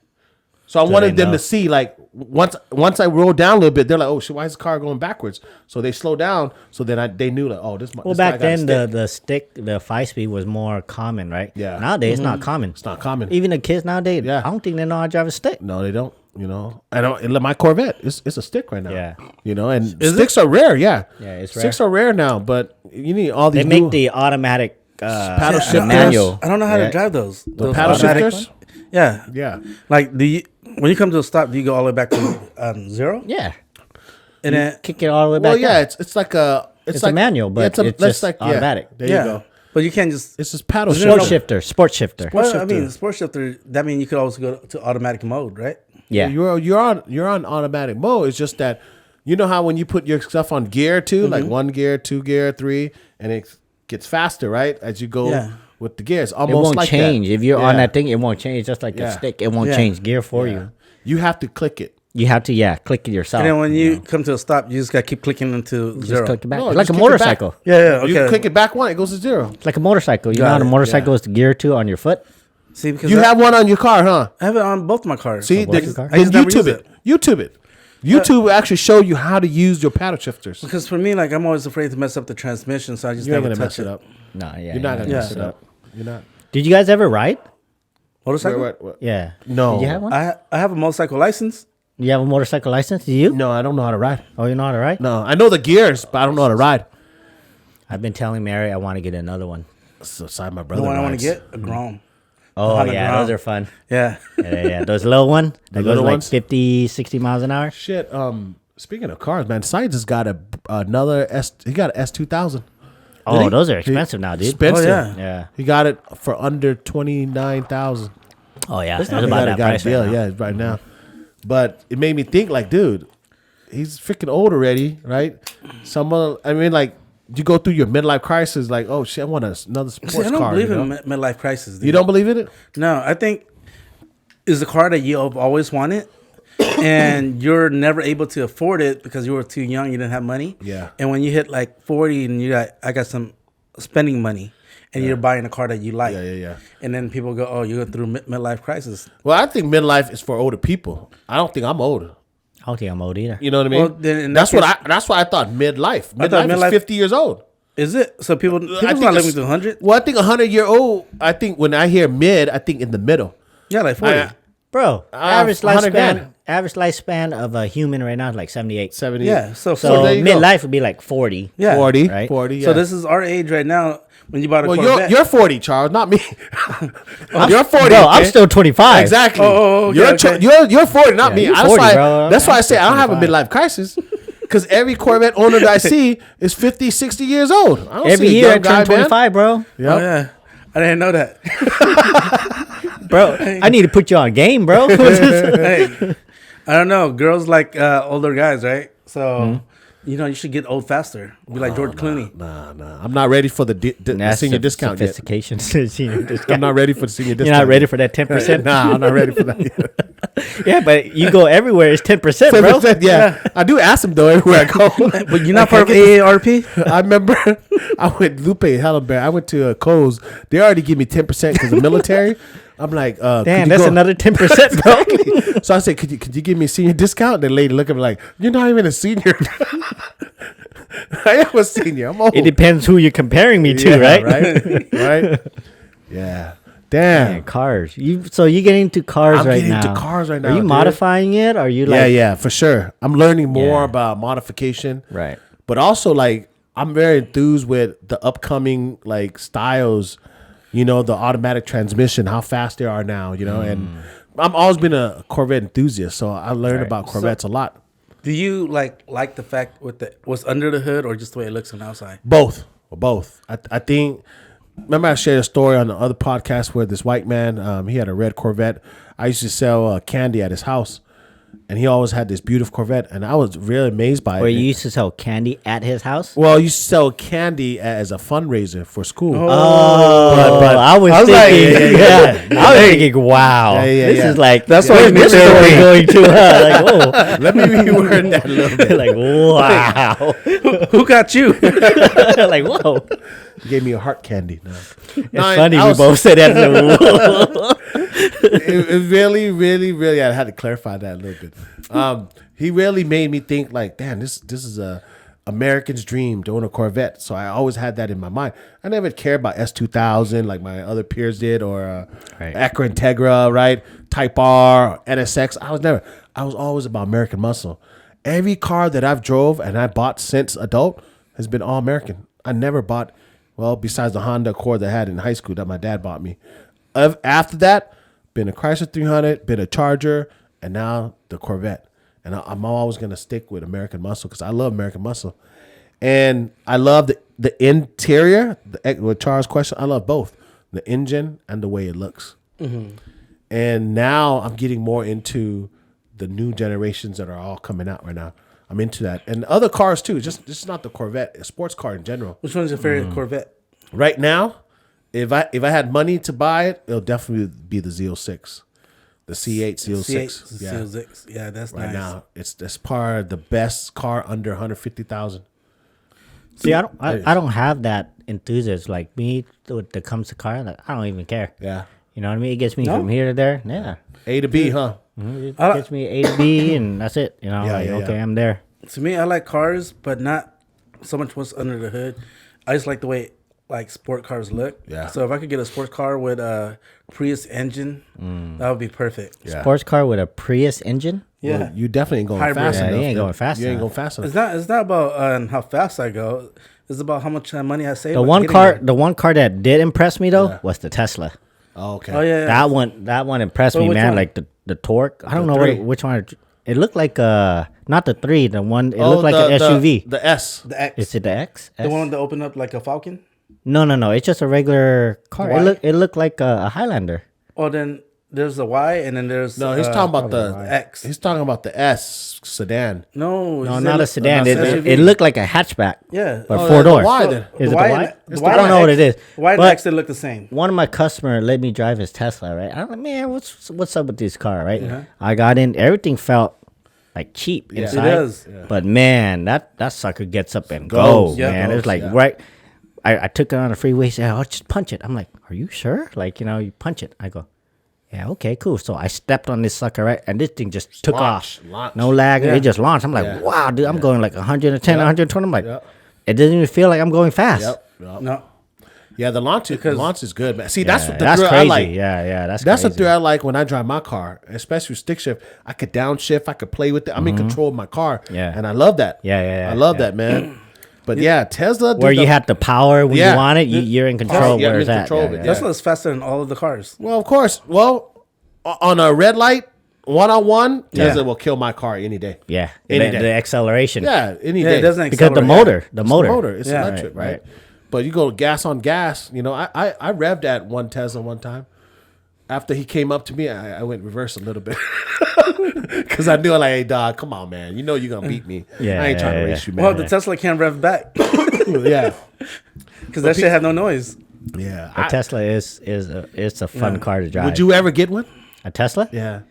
So I wanted they them know. to see like once I rolled down a little bit, they're like, "Oh shit, why is the car going backwards?" So they slowed down. So then they knew like, "Oh, this." Well, this guy back got a then stick. the 5-speed was more common, right? Yeah. Nowadays it's not common. It's not common. Even the kids nowadays, Yeah. I don't think they know how to drive a stick. No, they don't. You know, I don't. My Corvette, it's a stick right now. Yeah. You know, and Is sticks are rare. Yeah. Yeah, it's Sticks rare. are rare now, but you need all these. They make new, the automatic paddle the shifters. manual. I don't know how Yeah. to drive those. the Those paddle automatic shifters. ones? Yeah, Yeah. Like when you come to a stop, do you go all the way back to 0? Yeah, And then kick it all the way back. Well, yeah, down. it's like a It's like a manual, but it's that's just yeah, automatic. there yeah, you go. but you can't just. It's just paddle Isn't it shifter. Sport shifter. Well, I shifter. mean, sports shifter. That means you could also go to automatic mode, right? Yeah, You're on automatic mode. It's just that you know how when you put your stuff on gear too, like 1 gear, 2 gear, 3, and it gets faster, right? As you go Yeah. with the gears, it almost won't like change that. if you're on Yeah. that thing. It won't change. Just like Yeah. a stick, it won't Yeah. change gear for Yeah. you. You have to click it. You have to click it yourself. And then when you come to a stop, you just got to keep clicking into just 0. click it back. No, It's like just a kick it back. motorcycle. Yeah, You click it back one, it goes to 0. It's like a motorcycle. You Got know how it, the motorcycle yeah. is geared to on your foot. See, because You have one on your car, huh? I have it on both my cars. See, both your then, car? I then just never YouTube use it. YouTube it. YouTube will actually show you how to use your paddle shifters. Because for me, like I'm always afraid to mess up the transmission, so I just You ain't never gonna touch mess it up. No, yeah, You're not gonna Yeah. mess it up. You're not. Did you guys ever ride? Motorcycle? What? Yeah. No. Did you have one? I have a motorcycle license. You have a motorcycle license? Do you? No, I don't know how to ride. Oh, you know how to ride? No, I know the gears, but I don't know how to ride. I've been telling Mary I want to get another one. So side my The brother. one I want to rides. get a Grom. Oh, Honda yeah, Grom. those are fun. Yeah. Yeah. Those little one that goes little like ones? 50, 60 miles an hour. Shit. Speaking of cars, man, Science has got another S. He got an S2000. Oh, he? those are expensive now, dude. Expensive. Oh, yeah. Yeah. He got it for under 29,000. Oh, yeah. That's He about that got a price deal, right now. yeah, right now. But it made me think, like, dude, he's freaking old already, right? I mean, like, you go through your midlife crisis, like, oh shit, I want another sports See, I don't car. believe you know? in midlife crisis. Dude. You don't believe in it? No, I think it's a car that you've always wanted, and you're never able to afford it because you were too young. You didn't have money. Yeah. And when you hit like 40 and I got some spending money, and you're buying a car that you like. Yeah. And then people go, oh, you're going through midlife crisis. Well, I think midlife is for older people. I don't think I'm old. I don't think I'm old either. You know what I mean? Well, then in that's that that's why I thought midlife. I thought Midlife is 50 years old. Is it? So people's I not think living it's- to 100? Well, I think 100-year-old. I think when I hear mid, I think in the middle. Yeah, like 40. Bro, have average 100 grand. lifespan of a human right now is like 78. 70. Yeah, so So there you go. midlife would be like 40. yeah. 40. Right? 40. Yeah. So this is our age right now when you bought a well, Corvette. you're 40, Charles, not me. You're 40. Bro, I'm okay? still 25. Exactly. Oh, okay, okay. You're 40, not me. you're That's 40, why. bro. That's why I say I don't have a 25. midlife crisis. Because every Corvette owner that I see is 50, 60 years old. I don't Every see a year I young guy, turn man. 25, bro. Yep. Oh, yeah. I didn't know that. Bro, I need to put you on game, bro. Hey, I don't know. Girls like older guys, right? So, you should get old faster. Be like George Clooney. Nah. I'm not ready for the That's senior discount yet. sophistication. Senior discount. I'm not ready for the senior discount. You're not ready for that 10%? Nah, I'm not ready for that yet. Yeah, but you go everywhere, it's 10%, bro. 10%, yeah. I do ask them, though, everywhere I go. But you're not part of AARP? I remember I went Lupe Hallenberg. I went to Coles. They already give me 10% because of military. I'm like, Damn, could you that's go- another 10%, bro. Exactly. So I said, could you give me a senior discount? The lady looked at me like, you're not even a senior. I am a senior. I'm old. It depends who you're comparing me to, Yeah, right? Right. Yeah. Damn. Yeah, cars. So you getting into cars I'm right getting now? into cars right now, Are you dude. modifying it? Or are you like? Yeah, for sure. I'm learning more Yeah. about modification. Right. But also, like, I'm very enthused with the upcoming, like, styles, the automatic transmission, how fast they are now, and I've always been a Corvette enthusiast, so I learned Right. about Corvettes a lot. Do you like the fact with what's under the hood or just the way it looks on the outside? Both. I think, remember I shared a story on the other podcast where this white man, he had a red Corvette. I used to sell candy at his house, and he always had this beautiful Corvette, and I was really amazed by Where it. you used to sell candy at his house? Well, I used to sell candy as a fundraiser for school. Oh, but I was like, thinking, yeah. I was thinking, wow, this yeah. is like That's where's why this you story going to? Like, oh, Let me reword that a little bit. like wow, Who got you? like whoa. He gave me a heart candy. No. It's funny we both said that. It really, really, really. I had to clarify that a little bit. He really made me think like, damn, this is a American's dream to own a Corvette. So I always had that in my mind. I never cared about S2000 like my other peers did, or Right. Acura Integra, right? Type R, NSX. I was always about American muscle. Every car that I've drove and I bought since adult has been all American. I never bought, well, besides the Honda Accord that I had in high school that my dad bought me. After that, been a Chrysler 300, been a Charger, and now the Corvette. And I'm always going to stick with American muscle because I love American muscle. And I love the interior, with Charles' question, I love both. The engine and the way it looks. Mm-hmm. And now I'm getting more into the new generations that are all coming out right now. I'm into that. And other cars too, just not the Corvette, a sports car in general. Which one's your favorite Corvette? Right now, if I had money to buy it, it'll definitely be the Z06. The C8 Z06. Yeah. Z06. Yeah, that's Right nice. now, it's part of the best car under 150,000. See, I don't have that enthusiasm like me when it comes to car. Like, I don't even care. Yeah. You know what I mean? It gets me No? from here to there. Yeah. A to B, huh? It I- gets me A to B, and that's it. You know, Yeah, like, yeah, okay, yeah. I'm there. To me, I like cars, but not so much what's under the hood. I just like the way like sport cars look. Yeah. So if I could get a sports car with a Prius engine, that would be perfect. Yeah. Sports car with a Prius engine. Yeah. Well, you definitely ain't going Hybrid. fast Yeah, enough. you ain't man. going fast You ain't enough. going fast enough. It's not about how fast I go. It's about how much money I save. The by one getting car, there. the one car that did impress me though Yeah. was the Tesla. Oh, okay. Oh yeah. That one impressed But me, which man. one? Like the torque. I don't know three. which one. It looked like not the 3, the one. It Oh, looked like an SUV. The S. The X. Is it the X? The one that opened up like a Falcon. No. It's just a regular car. Y? It looked like a Highlander. Oh, then there's the Y, and then there's No, he's talking about the X. He's talking about the S sedan. No, No, not a sedan. not It, SUV. it looked like a hatchback. Yeah. But Oh, 4 the doors. Y then. Is it the Y Y? and the I Y don't and know what X- it is. The Y and But X they look the same. one of my customers let me drive his Tesla, right? I'm like, man, what's up with this car, right? I got in, everything felt like cheap inside. It does. Yeah. But man, that sucker gets up and Goes. goes, Yeah, man. goes, It's like yeah. right. I took it on the freeway. Said, "Oh, just punch it." I'm like, "Are you sure?" Like, you punch it. I go, "Yeah, okay, cool." So I stepped on this sucker, right, and this thing just took off. Launch. No lag. Yeah. It just launched. I'm like, Yeah. "Wow, dude, I'm going like 110, Yep. 120." I'm like, Yep. it doesn't even feel like I'm going fast. Yep. No. Yeah, the launch is good, man. See, that's Yeah, what the that's thrill crazy. I like. Yeah, that's That's the crazy. thrill I like when I drive my car, especially with stick shift. I could downshift, I could play with it. I'm in control of my car. Yeah. And I love that. Yeah, I love yeah. that, man. But yeah, Tesla. Where you had the power when Yeah. you want it, you're in control of yeah, where I'm it's in at. control of Yeah, it, yeah. Tesla's faster than all of the cars. Well, of course. Well, on a red light, one-on-one, Tesla Yeah. will kill my car any day. Yeah, Any the, day. the acceleration. Yeah, any Yeah, day. it doesn't because the accelerate. motor, the motor. It's Yeah. electric, Right, right, right. But you go gas on gas. I revved at one Tesla one time. After he came up to me, I went reverse a little bit because I knew like, hey dog, come on, man, you're gonna beat me. Yeah, I ain't trying yeah, to yeah. race you, man. Well, the Tesla can't rev back yeah, because that shit had no noise. yeah. A Tesla is it's a fun car to drive. Would you ever get one? a Tesla? Yeah.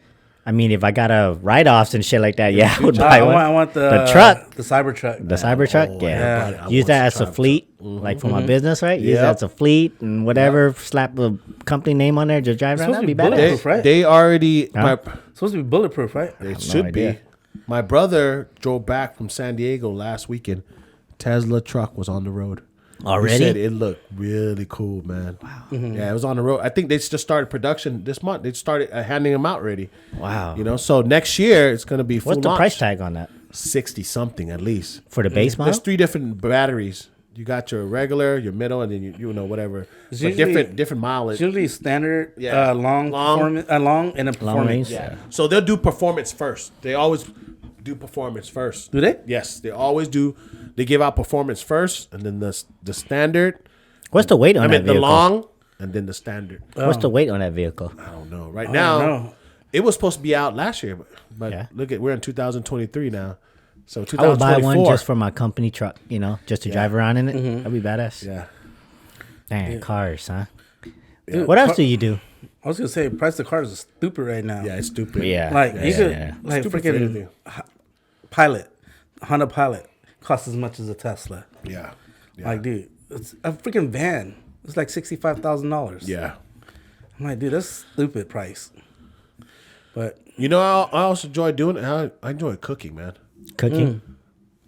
I mean, if I got a write-offs and shit like that, yeah, I would buy I one. want the truck, the Cybertruck. the Cybertruck. Yeah, yeah. I use want that to as a try fleet, like for my business, right? Use Yep. that as a fleet and whatever. Slap the company name on there, just drive around. supposed That'd to be be badass. bulletproof. They, Right? they already. Huh? supposed to be bulletproof, right? It should no be. idea. My brother drove back from San Diego last weekend. Tesla truck was on the road. Already? He said it looked really cool, man. Wow. Yeah, it was on the road. I think they just started production this month. They started handing them out already. Wow. So next year it's going to be full What's the launch. price tag on that 60 something at least. for the base model? There's 3 different batteries. You got your regular, your middle, and then whatever. It's But usually- different mileage. It's usually standard, Yeah. long, Long. performance, long, and a performance. range? Yeah. So they'll do performance first. They always do performance first. Do they? Yes, they always do. They give out performance first, and then the standard. What's the weight on I that mean the vehicle? long, and then the standard. What's the weight on that vehicle? I don't know. Right I now, don't know. it was supposed to be out last year, but Yeah. look at we're in 2023 now. So I would buy 2024. one just for my company truck, just to drive around in it. That'd be badass. yeah. Dang, cars, huh? Dude, What else car- do you do? I was gonna say, price of cars is stupid right now. Yeah, it's stupid. Yeah. Like yeah, you could, yeah. like Stupid for freaking anything. Pilot, Honda Pilot costs as much as a Tesla. Yeah. Yeah. Like, dude, it's a freaking van. It's like $65,000. Yeah. I'm like, dude, that's stupid price. But I also enjoy doing it. I enjoy cooking, man. Cooking?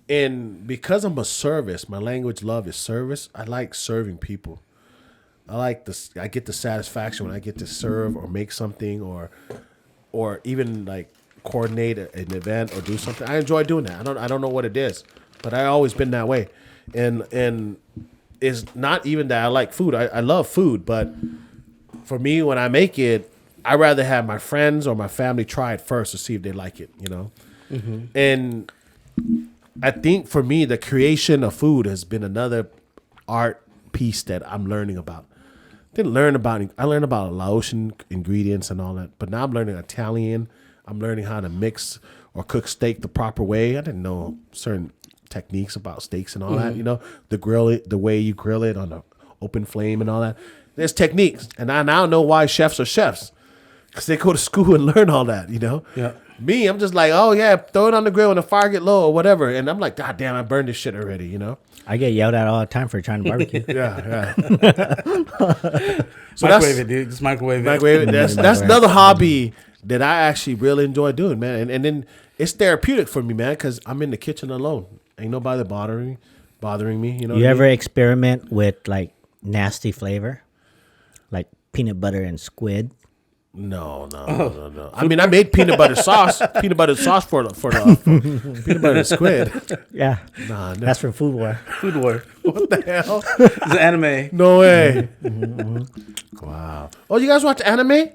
And because I'm a service, my language love is service. I like serving people. I like this. I get the satisfaction when I get to serve or make something or even like coordinate an event or do something. I enjoy doing that. I don't know what it is, but I always been that way. And it's not even that I like food. I love food, but for me, when I make it, I rather have my friends or my family try it first to see if they like it. And I think for me, the creation of food has been another art piece that I'm learning about. I learned about Laotian ingredients and all that, but now I'm learning Italian. I'm learning how to mix or cook steak the proper way. I didn't know certain techniques about steaks and all that. The way you grill it on an open flame and all that. There's techniques, and I now know why chefs are chefs, because they go to school and learn all that. Yeah. Me, I'm just like, oh yeah, throw it on the grill and the fire get low or whatever, and I'm like, God damn, I burned this shit already. I get yelled at all the time for trying to barbecue. Yeah. So microwave it, dude. Just microwave it. Microwave it. That's another hobby that I actually really enjoy doing, man. And then it's therapeutic for me, man, because I'm in the kitchen alone. Ain't nobody bothering me. You know. You ever experiment with like nasty flavor, like peanut butter and squid. No. I mean, I made peanut butter sauce for the peanut butter and squid. Yeah, Nah, no. that's from Food War. Food War. What the hell? It's an anime. No way. Wow. Oh, you guys watch anime?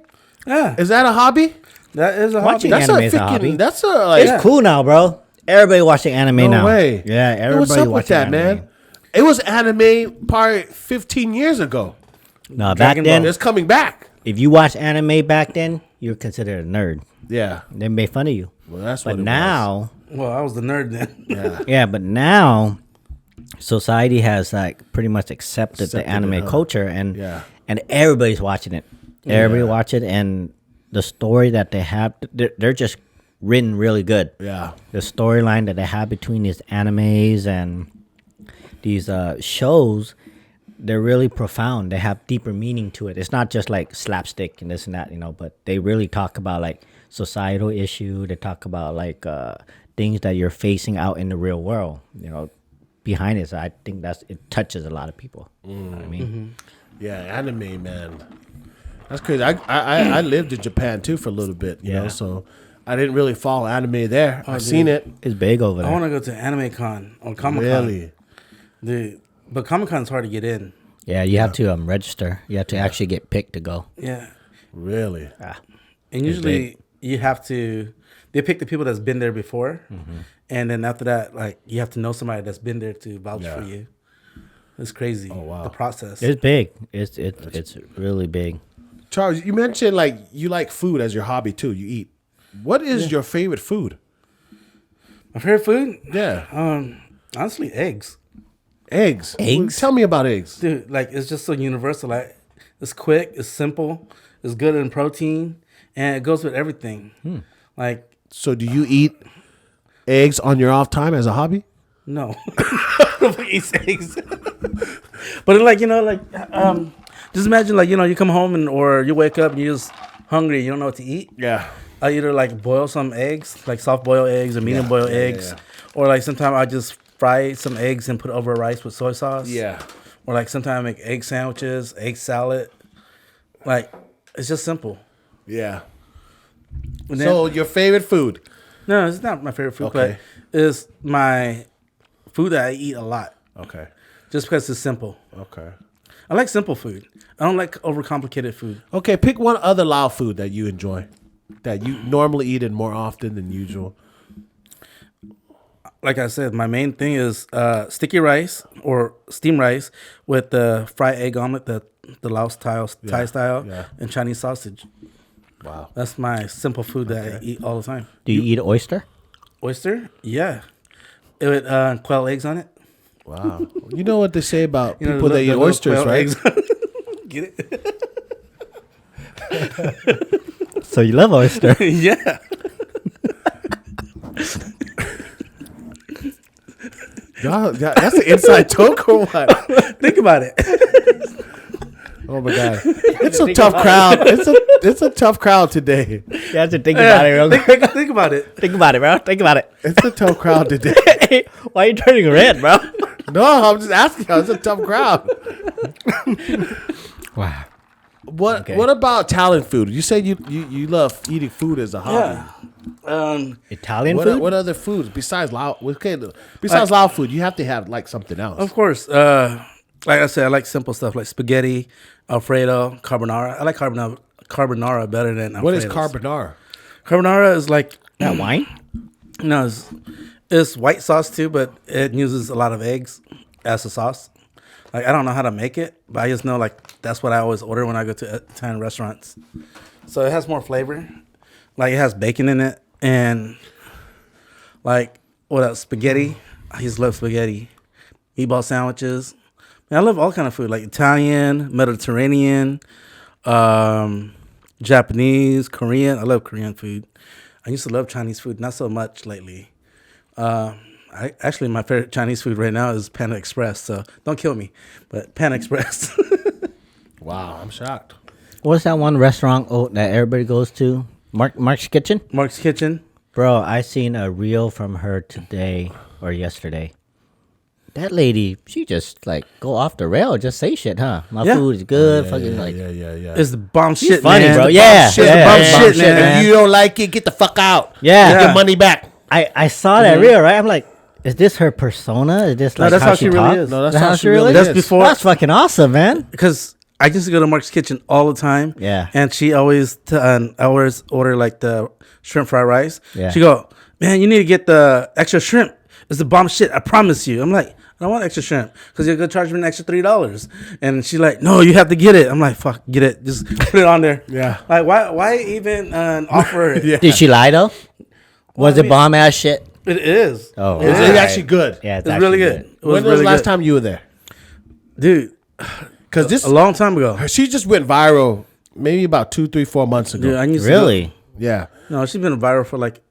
Yeah, Is that a hobby? that is a Watching hobby. That's anime a is a hobby. freaking. That's a like. It's cool now, bro. Everybody watching anime No now. way. Yeah, Hey, everybody what's up watching with that, anime. man? It was anime probably 15 years ago. No, back Dragon then, Ball. It's coming back. if you watch anime back then, you were considered a nerd. Yeah. They made fun of you. Well, that's But what it now, Well, I was the nerd then. was. Yeah. yeah, but now society has like pretty much accepted the Accepted anime it, huh? culture, and Yeah. and everybody's watching it. Everybody watch it, and the story that they have, they're just written really good. Yeah. The storyline that they have between these animes and these shows, they're really profound. They have deeper meaning to it. It's not just like slapstick and this and that, but they really talk about like societal issue. They talk about like things that you're facing out in the real world, behind it. So I think it touches a lot of people. You know what I mean? Yeah, anime, man. That's crazy. I lived in Japan too for a little bit, you know, Yeah. so I didn't really follow anime there. I've seen it. It's big over I there. want to go to Anime Con or Comic Con. Really? Dude, but Comic Con's hard to get in. Yeah, you have to register. You have to actually get picked to go. Yeah, Really? and usually you have to. They pick the people that's been there before, and then after that, like you have to know somebody that's been there to vouch for you. It's crazy. Oh wow. The process. It's big. It's really big. Charles, you mentioned like you like food as your hobby too. You eat. What is your favorite food? My favorite food? Yeah. Honestly, eggs. Eggs. Eggs? Tell me about eggs. Dude, like it's just so universal. Like it's quick, it's simple, it's good in protein, and it goes with everything. Like So do you eat eggs on your off time as a hobby? no, nobody eats eggs. But like just imagine like you come home or you wake up and you're just hungry, you don't know what to eat. Yeah. I either like boil some eggs, like soft boiled eggs or medium boiled eggs, or like sometimes I just fry some eggs and put it over rice with soy sauce. Yeah. Or like sometimes I make egg sandwiches, egg salad. Like it's just simple. Yeah. And then, So your favorite food? no, it's not my favorite food, Okay. but it's my food that I eat a lot Okay. just because it's simple. Okay. I like simple food. I don't like overcomplicated food. Okay, pick one other Lao food that you enjoy, that you normally eat it more often than usual. Like I said, my main thing is sticky rice or steamed rice with the fried egg omelet, the Laos Thai style, yeah. and Chinese sausage. Wow. That's my simple food that I eat all the time. Do you eat oyster? Oyster? Yeah. It with quail eggs on it. Wow. You know what they say about You know, people that eat the little oysters, quail right? eggs. Get it? So you love oyster? Yeah. That's an inside joke or what? Think about it. Oh my god, it's a tough crowd. It's a tough crowd today. You have to think about it, real quick. Think about it. Think about it, bro. Think about it. It's a tough crowd today. Why are you turning red, bro? No, I'm just asking. It's a tough crowd. Wow. What about Italian food? You say you love eating food as a hobby. Yeah. Italian food? What other foods besides Lao? Okay, besides Lao food, you have to have like something else. Of course. Like I said, I like simple stuff like spaghetti, Alfredo, carbonara. I like carbonara better than Alfredo. What is carbonara? Carbonara is like That wine? no, it's white sauce too, but it uses a lot of eggs as a sauce. Like I don't know how to make it, but I just know like that's what I always order when I go to Italian restaurants. So it has more flavor. Like it has bacon in it and like what else? Spaghetti. I just love spaghetti. Meatball sandwiches. Man, I love all kind of food like Italian, Mediterranean, Japanese, Korean. I love Korean food. I used to love Chinese food, not so much lately. Actually, my favorite Chinese food right now is Panda Express. So don't kill me, but Panda Express. Wow, I'm shocked. What's that one restaurant that everybody goes to? Mark's Kitchen? Mark's Kitchen. Bro, I seen a reel from her today or yesterday. that lady, she just like go off the rail, just say shit, huh? My Yeah. food is good, Yeah, fucking yeah, like. yeah. It's the bomb She's shit, funny, man. bro. The Yeah, bomb shit, yeah, the bomb yeah, shit, yeah. man. If you don't like it, get the fuck out. Yeah. Get your money back. I saw that reel, right? I'm like, is this her persona? Is this No, like that's how she really talk? is. No, that's Is that how she really is? is. That's before- That's fucking awesome, man. Because I used to go to Mark's Kitchen all the time. Yeah. And she always, I always order like the shrimp fried rice. Yeah. She go, man, you need to get the extra shrimp. It's the bomb shit. I promise you. I'm like, I don't want extra shrimp because you're going to charge me an extra $3. And she's like, no, you have to get it. I'm like, fuck, get it. Just put it on there. Yeah. Like, why even offer it? Yeah. Did she lie though? Was I it mean- bomb ass shit? It is. Oh, It It's is. actually good. Yeah, It's really good. It was When was really the last good. time you were there? Dude, Because this a long time ago. she just went viral maybe about 2, 3, 4 months ago. Dude, I used to Really? Yeah, go- no, she's been viral for like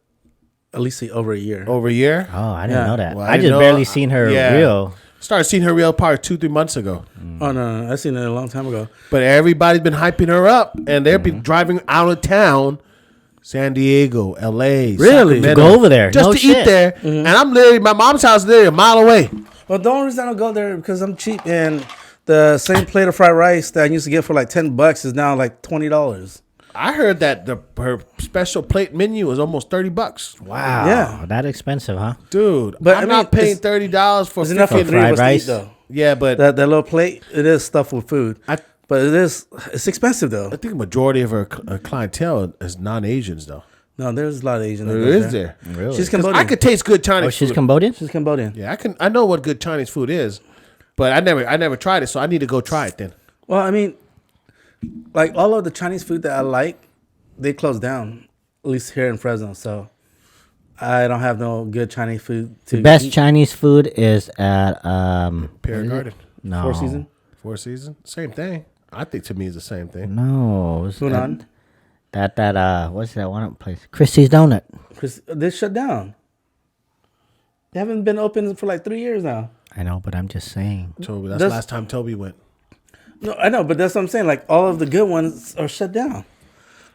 at least over a year. over a year. Oh, I didn't Yeah. know that. Well, I didn't just know- barely seen her yeah. reel. Started seeing her real probably 2, 3 months ago. Oh, no. I seen it a long time ago. But everybody's been hyping her up, and they've been driving out of town, San Diego, L.A., Really? Sacramento, To go over there. just No to shit. eat there. And I'm literally my mom's house is literally a mile away. Well, the only reason I don't go there because I'm cheap and the same plate of fried rice that I used to get for like $10 is now like $20. I heard that her special plate menu is almost $30. Wow. Yeah. That expensive, huh? Dude, But, I'm I mean, not paying it's- $30 for It's enough for freaking- three of fried us to rice? eat, though. Yeah, but That little plate, it is stuffed with food. But it's expensive, though. I think a majority of her clientele is non-Asians, though. No, there's a lot of Asian. that There goes is there. Really? She's 'Cause Cambodian. I could taste good Chinese Oh, she's food. Cambodian? She's Cambodian. Yeah, I know what good Chinese food is, but I never tried it, so I need to go try it then. Well, I mean, like all of the Chinese food that I like, they closed down, at least here in Fresno. So I don't have no good Chinese food to Best eat. Chinese food is at Pear Garden, no. Four Seasons. Four Seasons, same thing. I think to me is the same thing. No. It's Hunan. what's that one place? Christie's Donut. Because they shut down. They haven't been open for like 3 years now. I know, but I'm just saying. Toby, that's That's- the last time Toby went. No, I know, but that's what I'm saying. Like all of the good ones are shut down.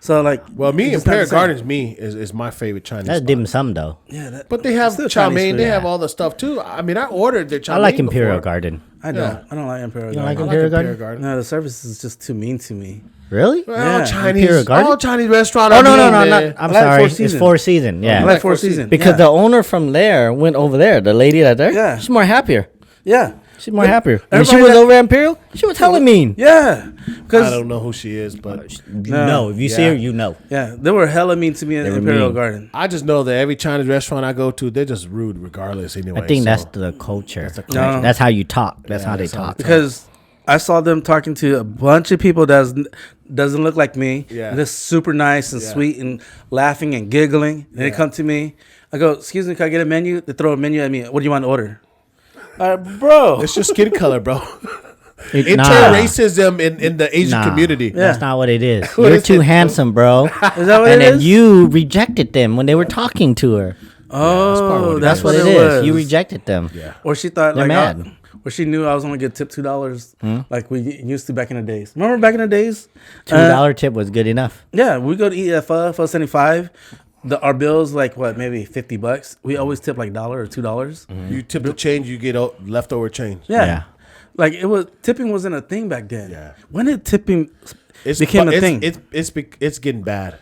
So like, Well, me it's and just not Pear the same. Gardens, is my favorite Chinese. That's spot. dim sum though. Yeah, that, But they have still chow Chinese mein. food. They have all the stuff too. I mean, I ordered their chow I mein. like Imperial before. Garden. I don't. Yeah. I don't like Imperial You don't Garden. like I like Imperial Imperial Garden? Garden. No, the service is just too mean to me. Really? Well, Yeah, Chinese, Imperial Garden? all Chinese restaurant. Oh I no, mean, no, no, man. not. I'm I like sorry. Four It's Seasons. Four Seasons. I Yeah. like Four Seasons. Because yeah. the owner from there went over there. The lady that there. Yeah. She's more happier. Yeah. She's more happier. When she everybody was that- over at Imperial, she was hella mean. Yeah. I Because don't know who she is, but You know, if you see Yeah. her, you know. yeah, they were hella mean to me in They were Imperial mean. Garden. I just know that every Chinese restaurant I go to, they're just rude regardless. Anyway, I think so- that's the culture. That's, the culture. No. how you talk. That's Yeah, how they that's how talk. they Because I saw them talking to a bunch of people that doesn't look like me. Yeah. And they're super nice and Yeah. sweet and laughing and giggling. And they come to me. I go, excuse me, can I get a menu? They throw a menu at me. What do you want to order? Bro. It's just skin color, bro. It- Inter-racism in the Asian Nah. community. That's Yeah. not what it is. What You're is too it? handsome, bro. Is that what and it then is? you rejected them when they were talking to her. Oh, That's what it is. You rejected them. Yeah. Or she thought They're like, mad. or she knew I was only get tipped $2, like we used to back in the days. Remember back in the days? $2 tip was good enough. Yeah, we go to eat at Pho 75. Our bills like what, maybe $50. We always tip like $1 or $2. You tip the change, you get leftover change. Yeah. Yeah. Like it was tipping wasn't a thing back then. Yeah. When did tipping It's became a it's, thing? It's getting bad.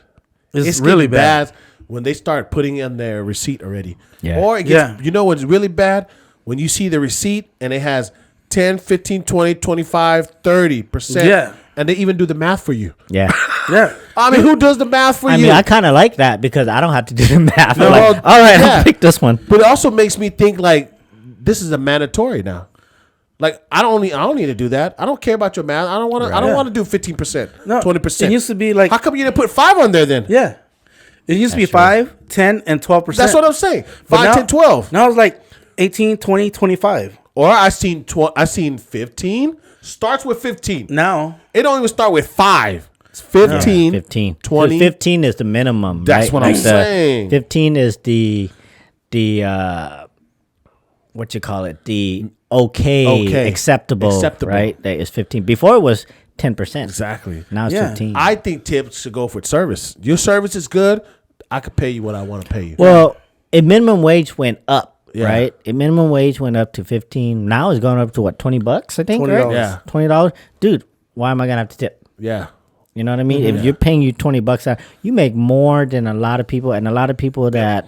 It's really getting bad. when they start putting in their receipt already. Yeah. Or it gets, Yeah. you know what's really bad? When you see the receipt and it has 10, 15, 20, 25, 30%. Yeah. And they even do the math for you. Yeah. Yeah. I mean, who does the math for I you? mean, I kind of like that because I don't have to do the math. No, I'm like, well, all right, yeah. I'll pick this one. But it also makes me think like this is a mandatory now. Like I don't need to do that. I don't care about your math. I don't want to. I don't Yeah. want to do 15%, No, 20%. It used to be like How come you didn't put 5 on there then? yeah. It used to be That's true. 5, 10, and 12%. That's what I'm saying. But 5, now- 10, 12. Now it's like 18, 20, 25. Or I seen 15. Starts with 15. Now It don't even start with 5. It's 15. 15. 20. 15 is the minimum. That's right? what I'm the- saying. 15 is the what you call it? The okay. Acceptable, right? That is 15. Before it was 10%. Exactly. Now it's Yeah. 15. I think tips should go for service. Your service is good. I could pay you what I want to pay you. well, if minimum wage went up, Yeah. right? Minimum wage went up to 15. Now it's going up to what, $20? I think, $20. right? Yeah. $20, dude. Why am I gonna have to tip? Yeah. You know what I mean? If you're paying you $20 out, you make more than a lot of people, and a lot of people that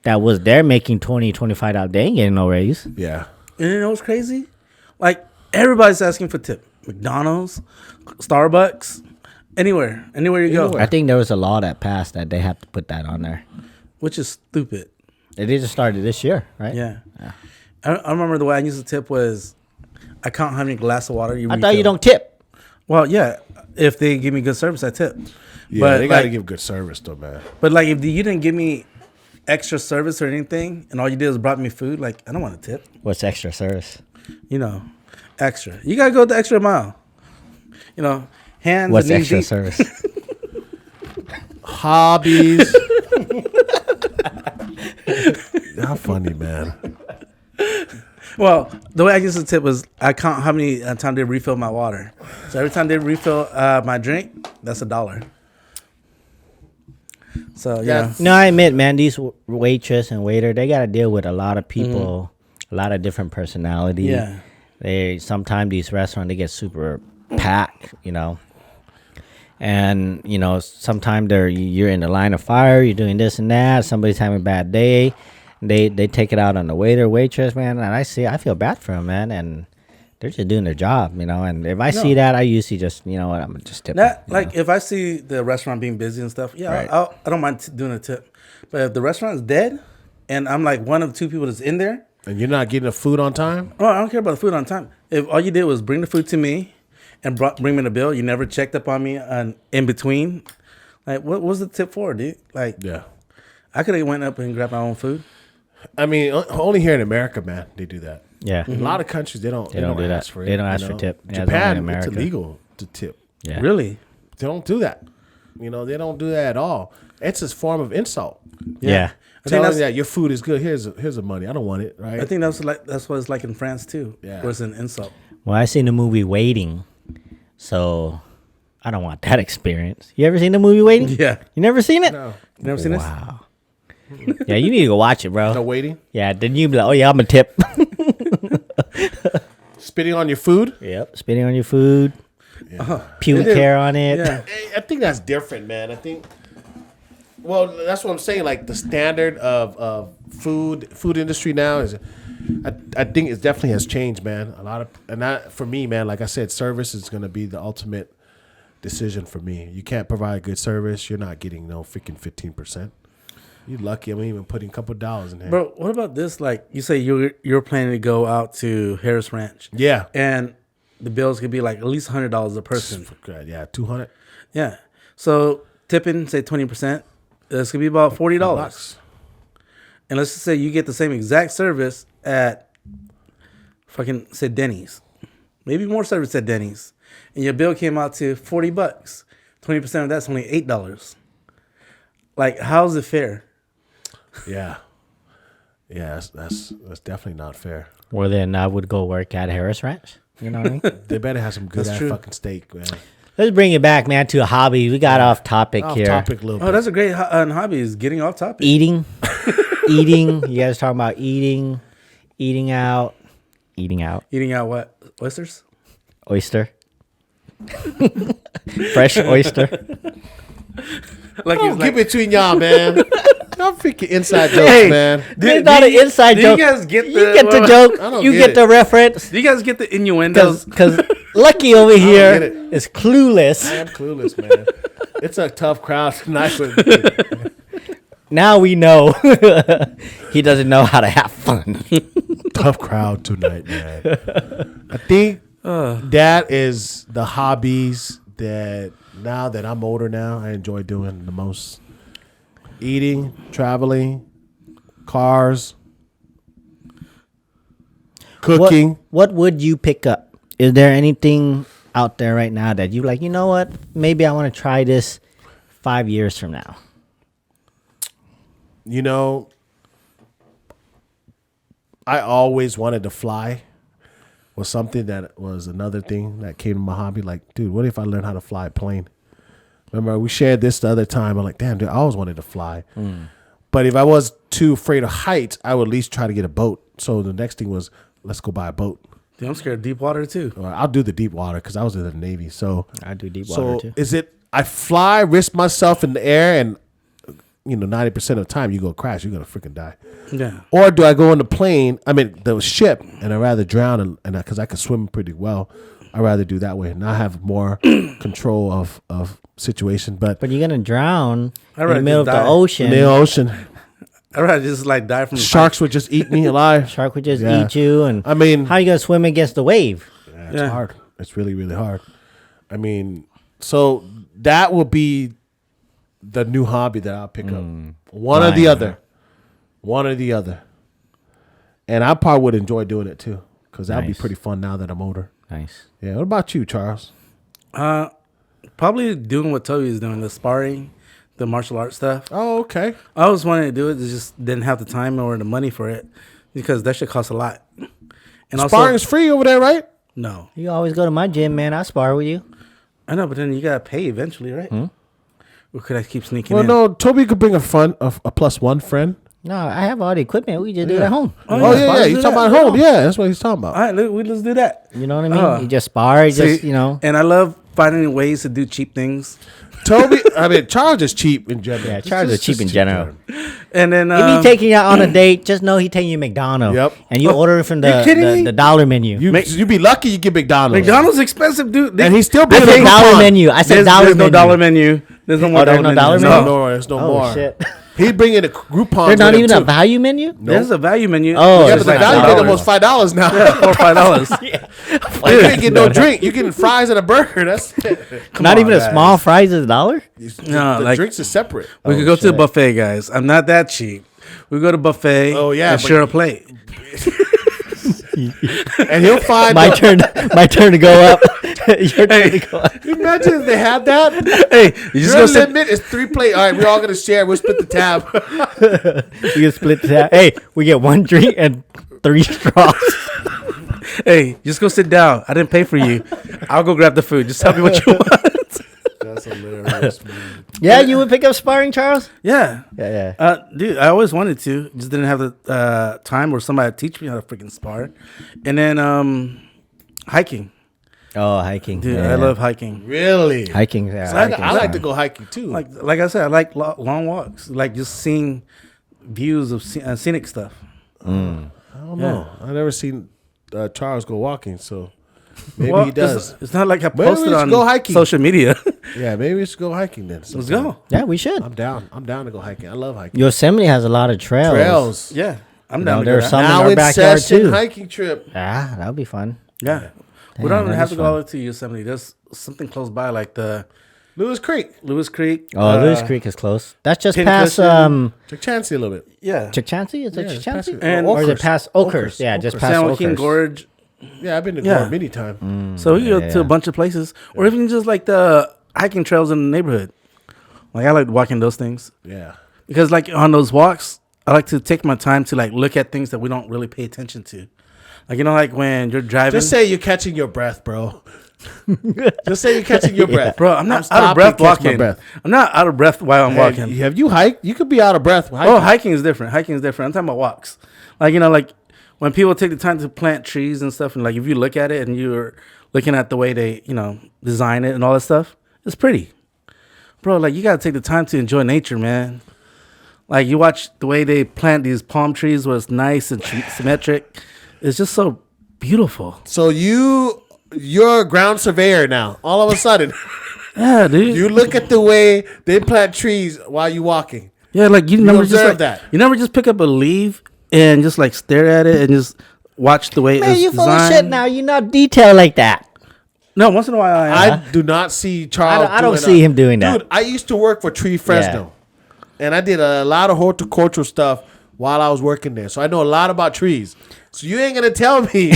was there making $20-$25. They ain't getting no raise. Yeah. And you know what's crazy? Like, everybody's asking for tip. McDonald's, Starbucks, anywhere you go. I think there was a law that passed that they have to put that on there. Which is stupid. It just started this year, right? Yeah. I remember the way I used to tip was I count how many glass of water you I thought you don't tip. Well, yeah. If they give me good service, I tip. Yeah, but they got to like, give good service, though, man. But like, if you didn't give me extra service or anything, and all you did was brought me food, like, I don't want to tip. What's extra service? You know, extra. You gotta go the extra mile. You know, hands. What's and knees extra deep. service? Hobbies. How funny, man. Well, the way I used to tip was I count how many times they refill my water. So every time they refill my drink, that's $1. So yeah, No, I admit, man, these waitress and waiter, they got to deal with a lot of people, a lot of different personalities. Yeah. They sometimes these restaurants they get super packed, you know. And you know, sometimes you're in the line of fire, you're doing this and that. Somebody's having a bad day. They take it out on the waiter, waitress, man. And I feel bad for them, man. And they're just doing their job, you know. And if I see that, I usually just, you know what, I'm gonna just tip. that them, like if I see the restaurant being busy and stuff, yeah, Right. I don't mind doing a tip. But if the restaurant is dead, and I'm like one of the two people that's in there, And you're not getting the food on time? oh, I don't care about the food on time. If all you did was bring the food to me and bring me the bill, you never checked up on me in between. Like, what was the tip for, dude? Like, Yeah. I could have went up and grabbed my own food. I mean, only here in America, man, they do that. Yeah. In a lot of countries, they don't They don't do that. ask for it. They don't you ask for know? tip. Yeah, it's only in Japan, it's America. illegal to tip. Yeah. Really? They don't do that. You know, they don't do that at all. It's a form of insult. Yeah. I think Telling that's you that your food is good. Here's the money. I don't want it. Right? I think that's what it's like in France too. Yeah. Where it's an insult. Well, I seen the movie Waiting, so I don't want that experience. You ever seen the movie Waiting? Yeah. You never seen it? no. You never seen this? Wow. Yeah, you need to go watch it, bro. No waiting. Yeah, then you be like, oh yeah, I'm a tip. Spitting on your food. Yep, spitting on your food, pubic It is. hair on it. Yeah. I think that's different, man. I think. Well, that's what I'm saying. Like the standard of food industry now is, I think it definitely has changed, man. A lot of, and that for me, man. Like I said, service is going to be the ultimate decision for me. You can't provide good service, you're not getting no freaking 15%. You lucky. I'm even putting a couple dollars in there. Bro, what about this? Like you say you're planning to go out to Harris Ranch. Yeah. And the bills could be like at least $100 a person. Yeah, 200 Yeah. So tipping, say 20%, this could be about $40. bucks. And let's just say you get the same exact service at fucking say Denny's. Maybe more service at Denny's. And your bill came out to $40. 20% of that's only $8. Like, how's it fair? Yeah. Yeah, that's definitely not fair. Well, then I would go work at Harris Ranch. You know what I mean? They better have some good That's ass true. fucking steak, man. Let's bring it back, man, to a hobby. We got off topic Off here. topic a little Oh, bit. that's a great hobby is getting off topic. Eating. Eating. You guys talking about eating out. Eating out what? Oysters? Oyster. Fresh oyster. Like Don't get between y'all, man. Y'all freaking inside jokes, Hey, man. It's not an inside do joke. you guys get You the- get the joke. I don't You get get it. the reference. Do you guys get the innuendos? Because Lucky over get here it. is clueless. I am clueless, man. It's a tough crowd tonight. But Now we know he doesn't know how to have fun. tough crowd tonight, man. I think that is the hobbies that now that I'm older now, I enjoy doing the most. Eating, traveling, cars, cooking. What would you pick up? Is there anything out there right now that you like, you know what? Maybe I want to try this 5 years from now. You know, I always wanted to fly. Was something that was another thing that came to my hobby. Like, dude, what if I learned how to fly a plane? Remember, we shared this the other time. I'm like, damn, dude, I always wanted to fly. But if I was too afraid of heights, I would at least try to get a boat. So the next thing was, let's go buy a boat. Dude, I'm scared of deep water too. I'll do the deep water because I was in the Navy. So I do deep water too. Is it I fly, risk myself in the air, and 90% of the time you go crash, you're gonna freaking die. Yeah. Or do I go on the ship, and I'd rather drown, and because I can swim pretty well, I'd rather do that way, and I have more control of situation. But you're gonna drown in rather the middle of just the die. ocean. in the ocean, I'd rather just like die from the sharks would just eat me alive. Shark would just Yeah. eat you, and I mean, how you gonna swim against the wave? yeah, it's hard. It's really, really hard. I mean, so that will be the new hobby that I'll pick up. One or the other. One or the other. And I probably would enjoy doing it too, because that'd be Nice. pretty fun now that I'm older. Nice. Yeah. What about you, Charles? Probably doing what Toby is doing, the sparring, the martial arts stuff. Oh, okay. I always wanted to do it, just didn't have the time or the money for it because that shit costs a lot. And Sparring's free over there, right? no, You always go to my gym, man. I spar with you. I know, but then you gotta pay eventually, right? Or could I keep sneaking Well, in? no. Toby could bring a plus one friend. No, I have all the equipment. We just do it at home. Oh, yeah. Spars He's do talking that. about home. Yeah, that's what he's talking about. All right, let's do that. You know what I mean? You just spar. Just See, you know. And I love finding ways to do cheap things. Charles is cheap in general. Yeah, Charles is cheap in general. And then If he taking you out on a date, just know he taking you McDonald's. Yep. And you order it from You kidding me? the dollar menu. You be lucky you get McDonald's. McDonald's expensive, dude. And he's still I bringing said a dollar coupon. menu. I said dollar There's menu. no dollar menu. There's no more there's dollar no dollar menu. menu? No, there's no Oh more. shit! He bringing a Groupon. There's not even a value menu. There's a value menu. Oh, Yeah, it's but the like value $5. is almost $5 now. Yeah, $4 or $5. You ain't getting no drink. You getting fries and a burger. That's it. Not on, even a guys. small fries is $1. No, the like- drinks is separate. We could go to the buffet, guys. I'm not that cheap. We go to buffet. Oh, yeah, and but- share a plate. And he'll find My out- turn. My turn to go up. Your turn to go up. Can you imagine if they had that? Hey, you just Your go sit. limit is 3 plates. All right, we're all gonna share. We'll split the tab. You can split that. Hey, we get one drink and 3 straws. Hey, just go sit down. I didn't pay for you. I'll go grab the food. Just tell me what you want. That's hilarious, man. Yeah, you would pick up sparring, Charles. Yeah. Yeah. Dude, I always wanted to. Just didn't have the time or somebody to teach me how to freaking spar. And then hiking. Oh, hiking. Dude, yeah. I love hiking. Really? hiking. Yeah, I hiking's like fun. to go hiking too. Like I said, I like long walks. Like just seeing views of scenic stuff. I don't know. I've never seen Charles go walking, so maybe Well, he does. It's not like I Maybe we posted should on go hiking. social media. Yeah, maybe we should go hiking then. Let's go. Yeah, we should. I'm down. I'm down to go hiking. I love hiking. Yosemite has a lot of trails. Trails. Yeah, I'm You down know, to there's go. some- in Now our it's backyard, session too. hiking trip. Ah, that would be fun. Yeah. We Damn, don't even that have is to go fun. all the way to Yosemite. There's something close by, like the Lewis Creek. Lewis Creek. Oh, Lewis Creek is close. That's just past Pincushion. Take Chansey a little bit. Yeah. Chichancy? Is it Yeah, it's Chichancy? past- And- Or is it Oakhurst. past Oakhurst? Oakhurst. Yeah, just Oakhurst. past San Joaquin Oakhurst. Gorge. Yeah, I've been to Yeah. Gore many times. So we go to yeah. a bunch of places, or even just like the hiking trails in the neighborhood. Like I like walking those things Yeah. because, like on those walks, I like to take my time to like look at things that we don't really pay attention to. Like like when you're driving. Just say you're catching your breath, bro. Just say you're catching your breath. Bro, I'm not out of stopping breath to catch my walking. breath. I'm not out of breath while I'm walking. Have you hiked? You could be out of breath. Oh, hiking is different. Hiking is different. I'm talking about walks. Like, like when people take the time to plant trees and stuff, and like if you look at it and you're looking at the way they, design it and all that stuff, it's pretty. Bro, like you got to take the time to enjoy nature, man. Like you watch the way they plant these palm trees where it's nice and symmetric. It's just so beautiful. So you're a ground surveyor now. All of a sudden, Yeah, dude. you look at the way they plant trees while you walking. Yeah, like you never just observe like, that. You never just pick up a leaf and just like stare at it and just watch the way Man, it's you full designed. of shit now. You're not detailed like that. No, once in a while I am. I do not see Charles. I don't doing see him doing that. Dude, I used to work for Tree Fresno, and I did a lot of horticultural stuff while I was working there. So I know a lot about trees. So you ain't gonna tell me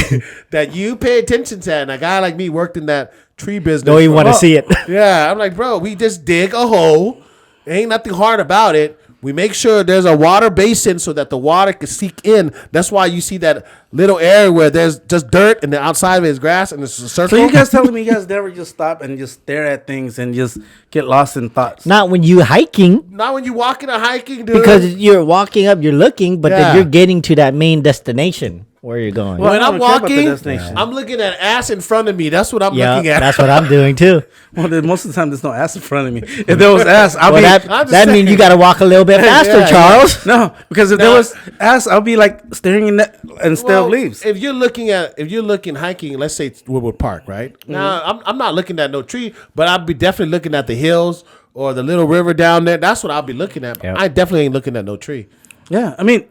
that you pay attention to that. And a guy like me worked in that tree business. Don't even for- want to see it. Yeah, I'm like, bro, we just dig a hole. Ain't nothing hard about it. We make sure there's a water basin so that the water can seep in. That's why you see that little area where there's just dirt and the outside of it is grass and it's a circle. So you guys telling me you guys never just stop and just stare at things and just get lost in thoughts? Not when you hiking, Not when you walking or hiking, dude. because you're walking up, you're looking, but Yeah. then you're getting to that main destination where you're going. Well, when I I'm don't care about the walking, destination. I'm looking at ass in front of me. That's what I'm Yeah, looking at. that's what I'm doing too. Well, then most of the time there's no ass in front of me. If there was ass, I'll Well, be I'm that just means you saying. got to walk a little bit faster, Yeah, Charles. no, because if there was ass, I'll be like staring in that instead of leaves. If you're looking hiking, let's say it's Woodward Park, right? Now I'm not looking at no tree, but I'll be definitely looking at the hills or the little river down there. That's what I'll be looking at. Yep. I definitely ain't looking at no tree. Yeah, I mean,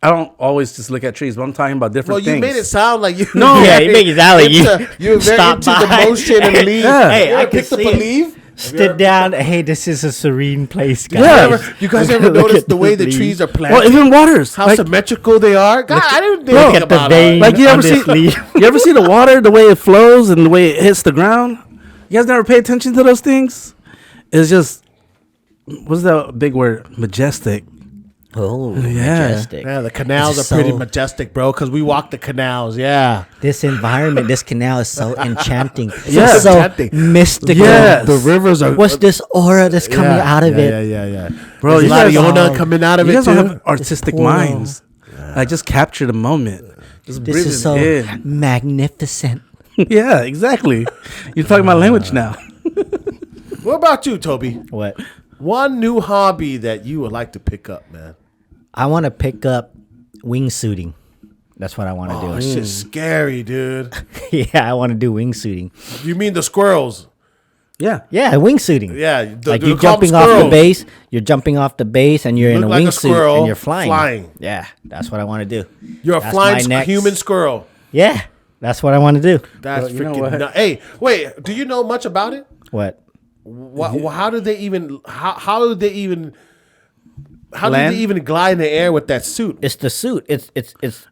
I don't always just look at trees, but I'm talking about different Well, things. you made it sound like you. No. Yeah, you make it sound like you You're very stop into by. the motion and leave. Yeah. Hey, You I ever can picked up see a it. leaf. Sit down. Hey, this is a serene place, guys. Yeah. You guys ever Look notice at the way the leaves. trees are planted? Well, even waters. How Like, symmetrical they are. God, I didn't think Look at the about vein. that. like you on ever see this leaf. you ever see the water, the way it flows and the way it hits the ground? You guys never pay attention to those things? It's just what's that big word? Majestic. Oh, Yeah. majestic. Yeah, the canals are It's pretty so- majestic, bro. Because we walk the canals. Yeah. This environment, this canal is so enchanting. Yeah. It's so Enchanting. mystical. Yes. The rivers are. What's this aura that's coming out of it? Yeah. Bro, There's you a lot of guys- Yona coming out of You it guys too. don't have artistic cool. minds. Like just capture the moment. Just This breathe is it so in. magnificent. Yeah, exactly. You're talking my language now. What about you, Toby? What? One new hobby that you would like to pick up, man. I want to pick up wingsuiting. That's what I want to Oh, do. that shit's scary, dude. Yeah, I want to do wingsuiting. You mean the squirrels? Yeah. Yeah, wingsuiting. Yeah. Like they you're call them jumping off the squirrels. base, you're jumping off the base, and you're in Look a like a wingsuit squirrel and you're flying. flying. Yeah, that's what I want to do. You're a That's flying my next- human squirrel. Yeah, that's what I want to do. That's Well, you know freaking what? nuts. Hey, wait. Do you know much about it? What? How do they even? How do they even? How do Land? they even glide in the air with that suit? It's the suit. It's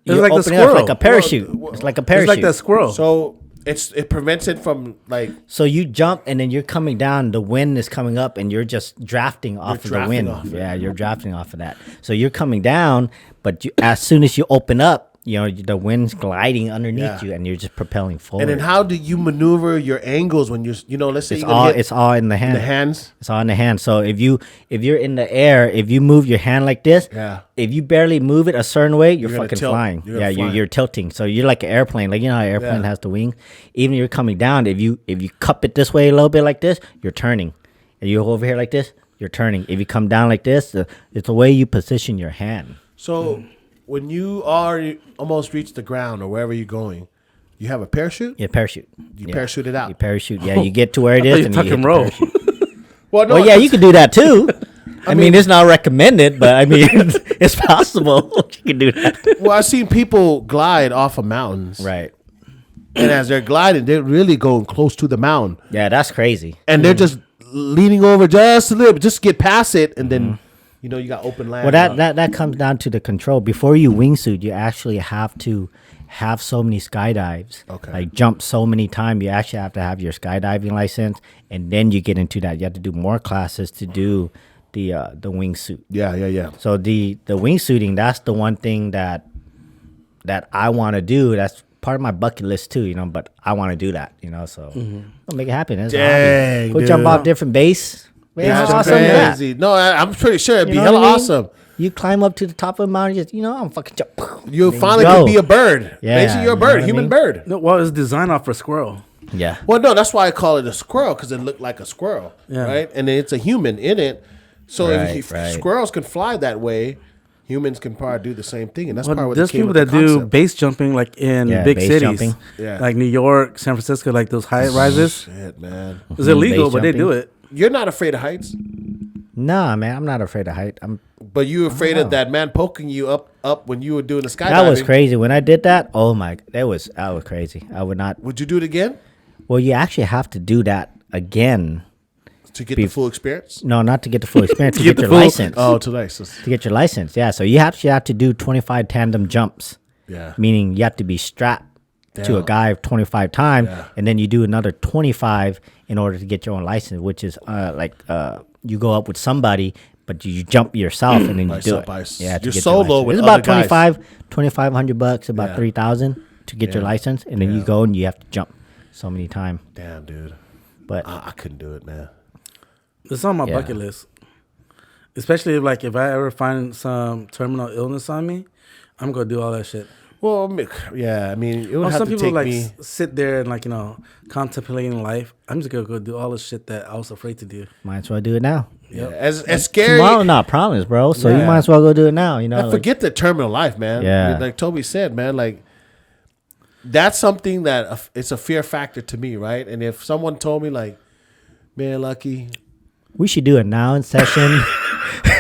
you're like the opening up squirrel. like a parachute. Well, It's like a It's parachute. like that squirrel. So it prevents it from like. So you jump and then you're coming down. The wind is coming up, and you're just drafting off of the drafting wind. off it. Yeah, you're drafting off of that. So you're coming down, but as soon as you open up, you know the wind's gliding underneath Yeah. you, and you're just propelling forward. And then how do you maneuver your angles when let's say it's you're all gonna hit it's all in the hand. the hands? It's all in the hand. So if you're in the air, if you move your hand like this, Yeah. if you barely move it a certain way, you're gonna fucking tilt. flying. You're gonna Yeah, fly. you're tilting. So you're like an airplane. Like you know how an airplane Yeah. has the wing. Even if you're coming down, if you cup it this way a little bit like this, you're turning. And you go over here like this, you're turning. If you come down like this, it's the way you position your hand. So when you are almost reach the ground or wherever you're going, you have a parachute. Yeah, parachute. You Yeah. parachute it out. You parachute. Yeah, you get to where it I is, thought you and tuck you hit and the roll. parachute. Well, no, Well, yeah, you can do that too. I mean, it's not recommended, but I mean, it's possible. You can do that. Well, I've seen people glide off of mountains, Right. and as they're gliding, they're really going close to the mountain, Yeah, that's crazy. and they're just leaning over just a little bit, just to get past it, and then you got open land. Well, that comes down to the control. Before you wingsuit, you actually have to have so many skydives. Okay. Like jump so many times. You actually have to have your skydiving license, and then you get into that. You have to do more classes to do the wingsuit. Yeah. So the wingsuiting, that's the one thing that I want to do. That's part of my bucket list too, but I want to do that, so I'll make it happen. It's a Dang, hobby. Go jump dude. off different base. Man, Yeah, how that's awesome is that? crazy. No, I'm pretty sure it'd You be know hella what I mean? awesome. You climb up to the top of the mountain, just I'm fucking jump. You There finally go. could be a bird. Yeah, Basically, you're a you know bird, what I human mean? bird. No, well, it's designed off for squirrel. Yeah. Well, no, that's why I call it a squirrel because it looked like a squirrel, Yeah. right? And it's a human in it. So if Right. squirrels can fly that way, humans can probably do the same thing, and that's Well, part of what there's came people with that the do concept. base jumping like in Yeah, big base cities, jumping. Yeah. like New York, San Francisco, like those high rises. Shit, man. It's illegal, base but they do jumping. it. You're not afraid of heights, Nah, man, I'm not afraid of height. but you afraid of that man poking you up when you were doing the skydiving. That was crazy. When I did that, oh my, that was crazy. I would not. Would you do it again Well, you actually have to do that again. to get the full experience? No, not to get the full experience. to get get the your full- license. Oh, to license. To get your license, yeah. So you actually have to do 25 tandem jumps. Yeah. Meaning you have to be strapped to a Damn. guy 25 times, Yeah. and then you do another 25 in order to get your own license, which is you go up with somebody, but you jump yourself and then you do it. Yeah, to you're get your solo license. with It's about other guys. $2,500, about Yeah. 3,000 to get your Yeah. license, and then you go and you have to jump so many times. Damn, dude. But I couldn't do it, man. It's on my Yeah. bucket list. Especially if I ever find some terminal illness on me, I'm gonna do all that shit. Well, yeah, I mean, it would have Some to people take like me. sit there and contemplating life. I'm just gonna go do all the shit that I was afraid to do. might as well do it now. Yeah, as scary. Tomorrow not promised, bro. So you Yeah. might as well go do it now. You know, I forget the terminal life, man. Yeah. Like Toby said, man, like that's something that it's a fear factor to me, right? And if someone told me, like, man, Lucky, we should do a now in session.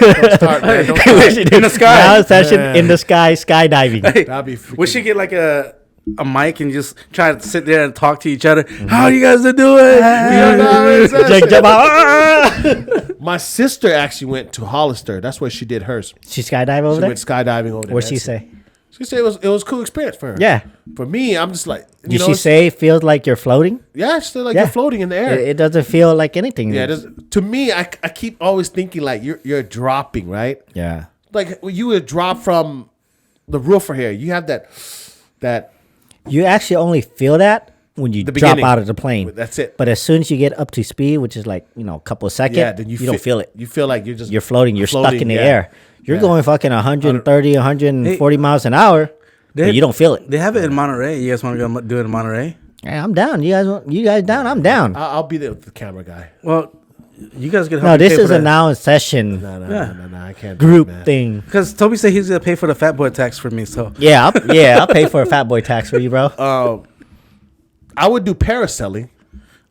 don't start, man, don't start. We should do In the sky. Now in session Man. in the sky, skydiving. That'd be freaking, We should get like a mic and just try to sit there and talk to each other. How you guys are doing? Jake jump out. My sister actually went to Hollister. That's where she did hers. She skydived over She there. went skydiving over there. What'd she That's it. say? She said it was a cool experience for her. Yeah. For me, I'm just like, you Did know, she say it feels like you're floating? yeah, it's still like Yeah. you're floating in the air. It doesn't feel like anything. Yeah, to me, I keep always thinking like you're dropping, right? Yeah. Like when you would drop from the roof or here, you have that You actually only feel that when you The drop beginning. out of the plane. That's it. But as soon as you get up to speed, which is like, a couple of seconds, yeah, then you don't feel it. You feel like you're just You're floating. You're stuck in the yeah. air. You're Yeah. going fucking 130, 140 miles an hour, but you don't feel it. They have it in Monterey. You guys want to go do it in Monterey? Hey, I'm down. You guys down? I'm down. I'll be there with the camera guy. Well, you guys could help No, me this pay is for a that. now in session Yeah. No, I can't do group it, man. thing. Because Toby said he's gonna pay for the fat boy tax for me. So Yeah, I'll pay for a fat boy tax for you, bro. I would do parasailing.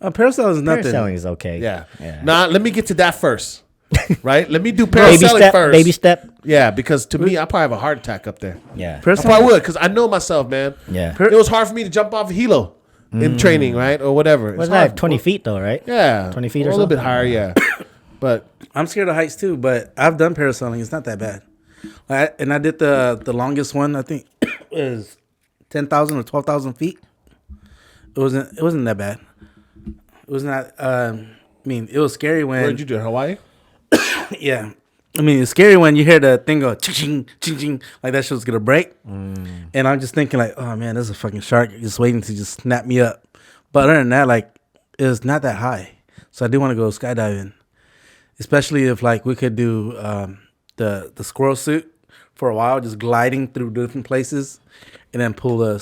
parasailing is nothing. Parasailing is okay. Yeah. Yeah. Nah, let me get to that first. Right? Let me do Baby parasailing step. first. Baby step. Yeah, because to me, I probably have a heart attack up there. Yeah. I Parasailing- probably would, because I know myself, man. Yeah. It was hard for me to jump off a helo in training, right? Or whatever. What's It's hard. that? 20 feet though, right? Yeah. 20 feet or a little so? bit higher, yeah. But I'm scared of heights too, but I've done parasailing. It's not that bad. And I did the longest one. I think was 10,000 or 12,000 feet. It wasn't that bad. It was not. It was scary when. where'd you do it? Hawaii? Yeah. It's scary when you hear the thing go ching ching ching like that shit's gonna break. And I'm just thinking like, oh man, there's a fucking shark just waiting to just snap me up. But other than that, like, it's not that high. So I do want to go skydiving, especially if like we could do the squirrel suit for a while, just gliding through different places, and then pull the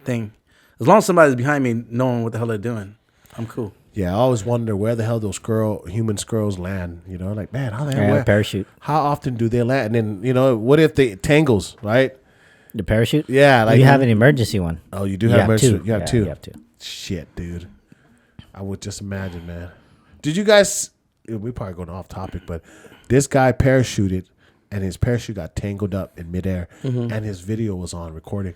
thing. As long as somebody's behind me, knowing what the hell they're doing, I'm cool. Yeah, I always wonder where the hell those human squirrels land. You know, like, man, how the hell? Yeah, where- parachute. How often do they land? And then, what if they tangles, right? The parachute? Yeah, like you have an emergency one. Oh, you do have emergency. two. You have Yeah, two. You have two. Shit, dude. I would just imagine, man. Did you guys? We probably going off topic, but this guy parachuted, and his parachute got tangled up in midair, and his video was on recording,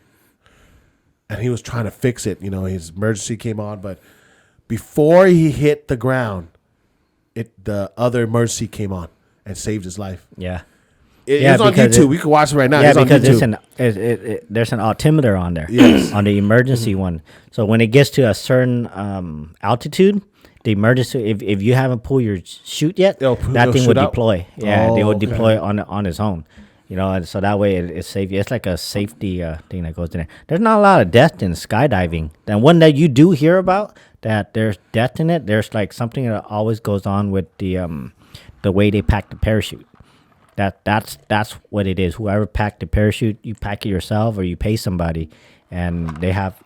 and he was trying to fix it. His emergency came on, but before he hit the ground, the other emergency came on and saved his life. Yeah. It's on because YouTube. We can watch it right now. Yeah, It's on because YouTube. there's an altimeter on there. Yes. On the emergency one. So when it gets to a certain altitude, the emergency, if you haven't pulled your chute yet, They'll that thing shoot will out? deploy. Yeah, Oh, they will okay. deploy on its own. And so that way it's safe. It's like a safety thing that goes in there. There's not a lot of death in skydiving. The one that you do hear about that there's death in it, there's like something that always goes on with the way they pack the parachute. That's what it is. Whoever packed the parachute, you pack it yourself or you pay somebody, and they have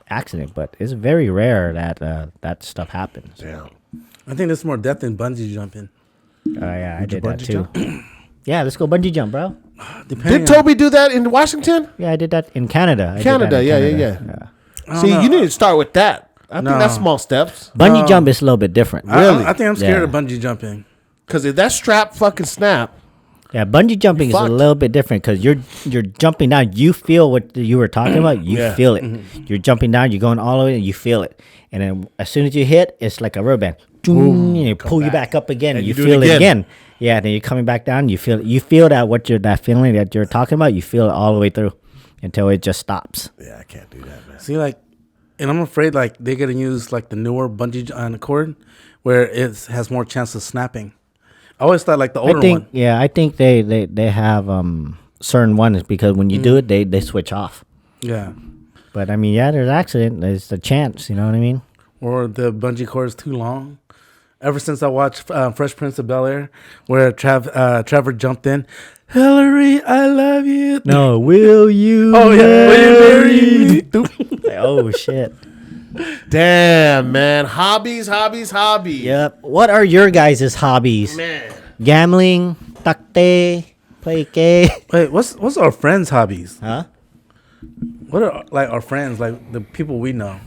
accident. But it's very rare that that stuff happens. Damn. I think there's more death than bungee jumping. Yeah, I Would you did that bungee too. jump? Yeah, let's go bungee jump, bro. Did Toby do that in Washington? Yeah, I did that in Canada. I did Canada, that in yeah. Canada. I See, don't know. you need to start with that. I think No. that's small steps. Bungee No. jump is a little bit different. Really? I think I'm scared Yeah. of bungee jumping. Because if that strap fucking snap, Yeah, bungee jumping is a fucked. little bit different because you're jumping down. You feel what you were talking about. You Yeah. feel it. You're jumping down. You're going all the way, and you feel it. And then as soon as you hit, it's like a rubber band. And you pull you back up again, and And you you do feel it it again. again. Yeah, then you're coming back down. You feel that feeling that you're talking about. You feel it all the way through until it just stops. yeah, I can't do that, man. See, like, and I'm afraid like they're gonna use like the newer bungee on the cord, where it has more chance of snapping. I always thought like the older I think one. yeah, I think they have certain ones because when you do it, they switch off. Yeah. But I mean, yeah, there's accident. There's a chance. You know what I mean? Or the bungee cord is too long. Ever since I watched Fresh Prince of Bel-Air, where Trevor jumped in, Hillary, I love you. No, will you? Oh yeah, will you marry me? Like, oh shit. Damn, man. Hobbies. Yep. What are your guys' hobbies? Man. Gambling, takte, play gay. Wait, what's our friends' hobbies? Huh? What are like our friends, like the people we know?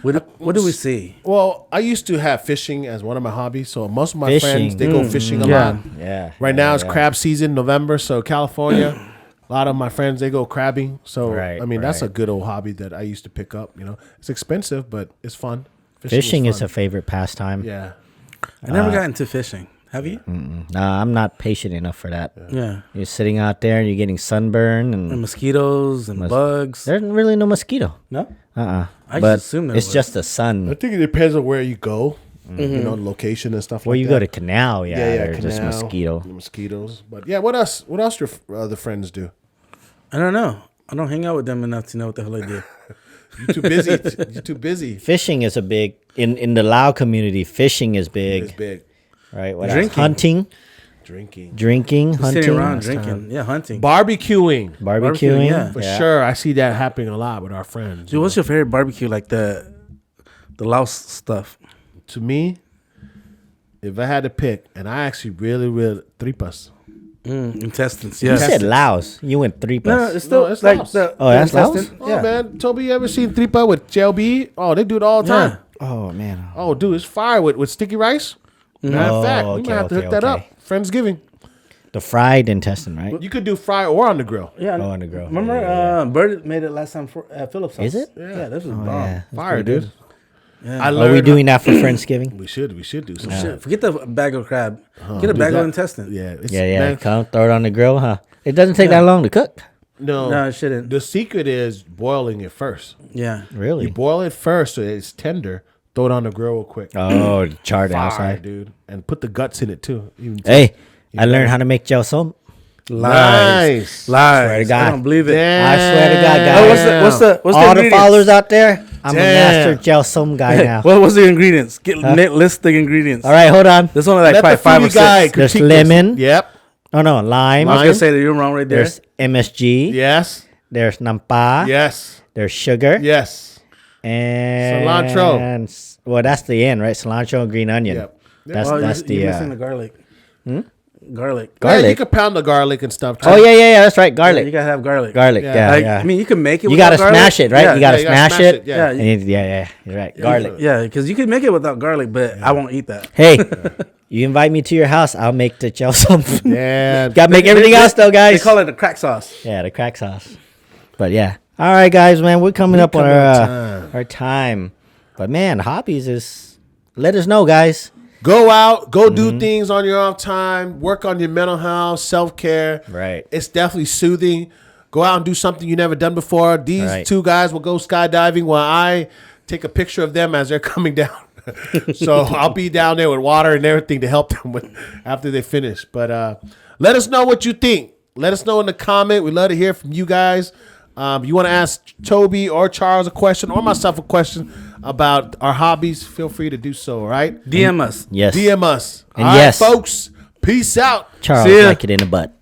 What do we see? Well, I used to have fishing as one of my hobbies. So most of my Fishing. friends, they go fishing a Yeah. lot. Yeah. Right now it's crab season, November. So California, a lot of my friends, they go crabbing. So, Right, I mean, that's a right. good old hobby that I used to pick up. You know, it's expensive, but it's fun. Fishing is fun. a favorite pastime. Yeah. I never got into fishing. Have you? Nah, I'm not patient enough for that. Yeah. You're sitting out there and you're getting sunburn And and mosquitoes and bugs. there's really no mosquito. No. I just But assumed there it's was. just the I sun. think it depends on where you go, you know, location and stuff Where like you that. go to canal, yeah, there's just canal, mosquito. the mosquitoes. But yeah, what else? What else your other friends do? I don't know. I don't hang out with them enough to know what the hell they do. You're too busy. You're too busy. Fishing is a big in the Lao community. Fishing is big, It's big. right? What else? Drinking. Hunting, Drinking. drinking, hunting, Sitting around drinking. Yeah, hunting. Barbecuing. barbecuing. yeah. For sure. I see that happening a lot with our friends. Dude, what's your favorite barbecue? Like the Laos stuff. To me, if I had to pick, and I actually really tripas. Intestines. You Yeah. said Laos. You went three No, plus. it's still No, it's like Laos. the. Oh, that's Laos? intestine. Oh Yeah. man, Toby, you ever seen tripa with JLB? Oh, they do it all the time. Oh man. Oh, dude, it's fire with sticky rice. Matter of fact, we okay, might have to okay, hook that okay. up. Friendsgiving. The fried intestine, right? You could do fry or on the grill. Yeah. Oh, on the grill. Remember, Yeah, Bird made it last time for Phillips house. Is it? Yeah, this was Oh, bomb. yeah. That's Fire, pretty dude. Yeah. I Are learned. we doing that for Friendsgiving? We should do some Shit, shit. forget the bag of crab. Get a Do bag that. of intestine. Yeah, it's, Yeah, yeah. man, Come throw it on the grill, huh? It doesn't take that long to cook. No, it shouldn't. The secret is boiling it first. Yeah. Really? You boil it first so it's tender. Throw it on the grill real quick. Oh, charred Fire, outside. dude, and put the guts in it too. Even Hey, I learned how to make gel som. Nice. Lies. Swear to God. I don't believe it. Damn. I swear to God, guys. Oh, what's the All the ingredients? followers out there, I'm a Damn. master gel som guy now. What's the ingredients? List the ingredients. All right, hold on. There's only like Let the five or foodie guy six. There's critique lemon. this. Yep. Oh no, lime. I was gonna say that you're wrong right there. There's MSG. Yes. There's nampa. Yes. There's sugar. Yes. And Cilantro. Well, that's the end, right? Cilantro and green onion. Yep. That's Oh, that's you're the missing the garlic. Garlic. Yeah, garlic. you could pound the garlic and stuff too. Oh yeah. That's right. Garlic. Yeah, you gotta have garlic. Garlic. Yeah. Yeah. Like, yeah. I mean, you can make it. You without gotta garlic. smash it, right? Yeah, You gotta you gotta smash smash it. it, yeah. And yeah. You're right. Garlic. Yeah, because you can make it without garlic, but I won't eat that. Hey, you invite me to your house, I'll make the gel som. Yeah. Gotta make everything else though, guys. They call it the crack sauce. Yeah, the crack sauce. But yeah. All right, guys, man, we're coming up on coming on our time. But man, hobbies is. Let us know, guys. Go out, go do things on your off time, work on your mental health, self-care. Right. It's definitely soothing. Go out and do something you never done before. These Right. two guys will go skydiving while I take a picture of them as they're coming down. So I'll be down there with water and everything to help them with after they finish. But let us know what you think. Let us know in the comment. We'd love to hear from you guys. You want to ask Toby or Charles a question or myself a question about our hobbies, feel free to do so, all right? DM us. Yes. DM us. And All right, yes. folks. Peace out. Charles, See ya. like it in the butt.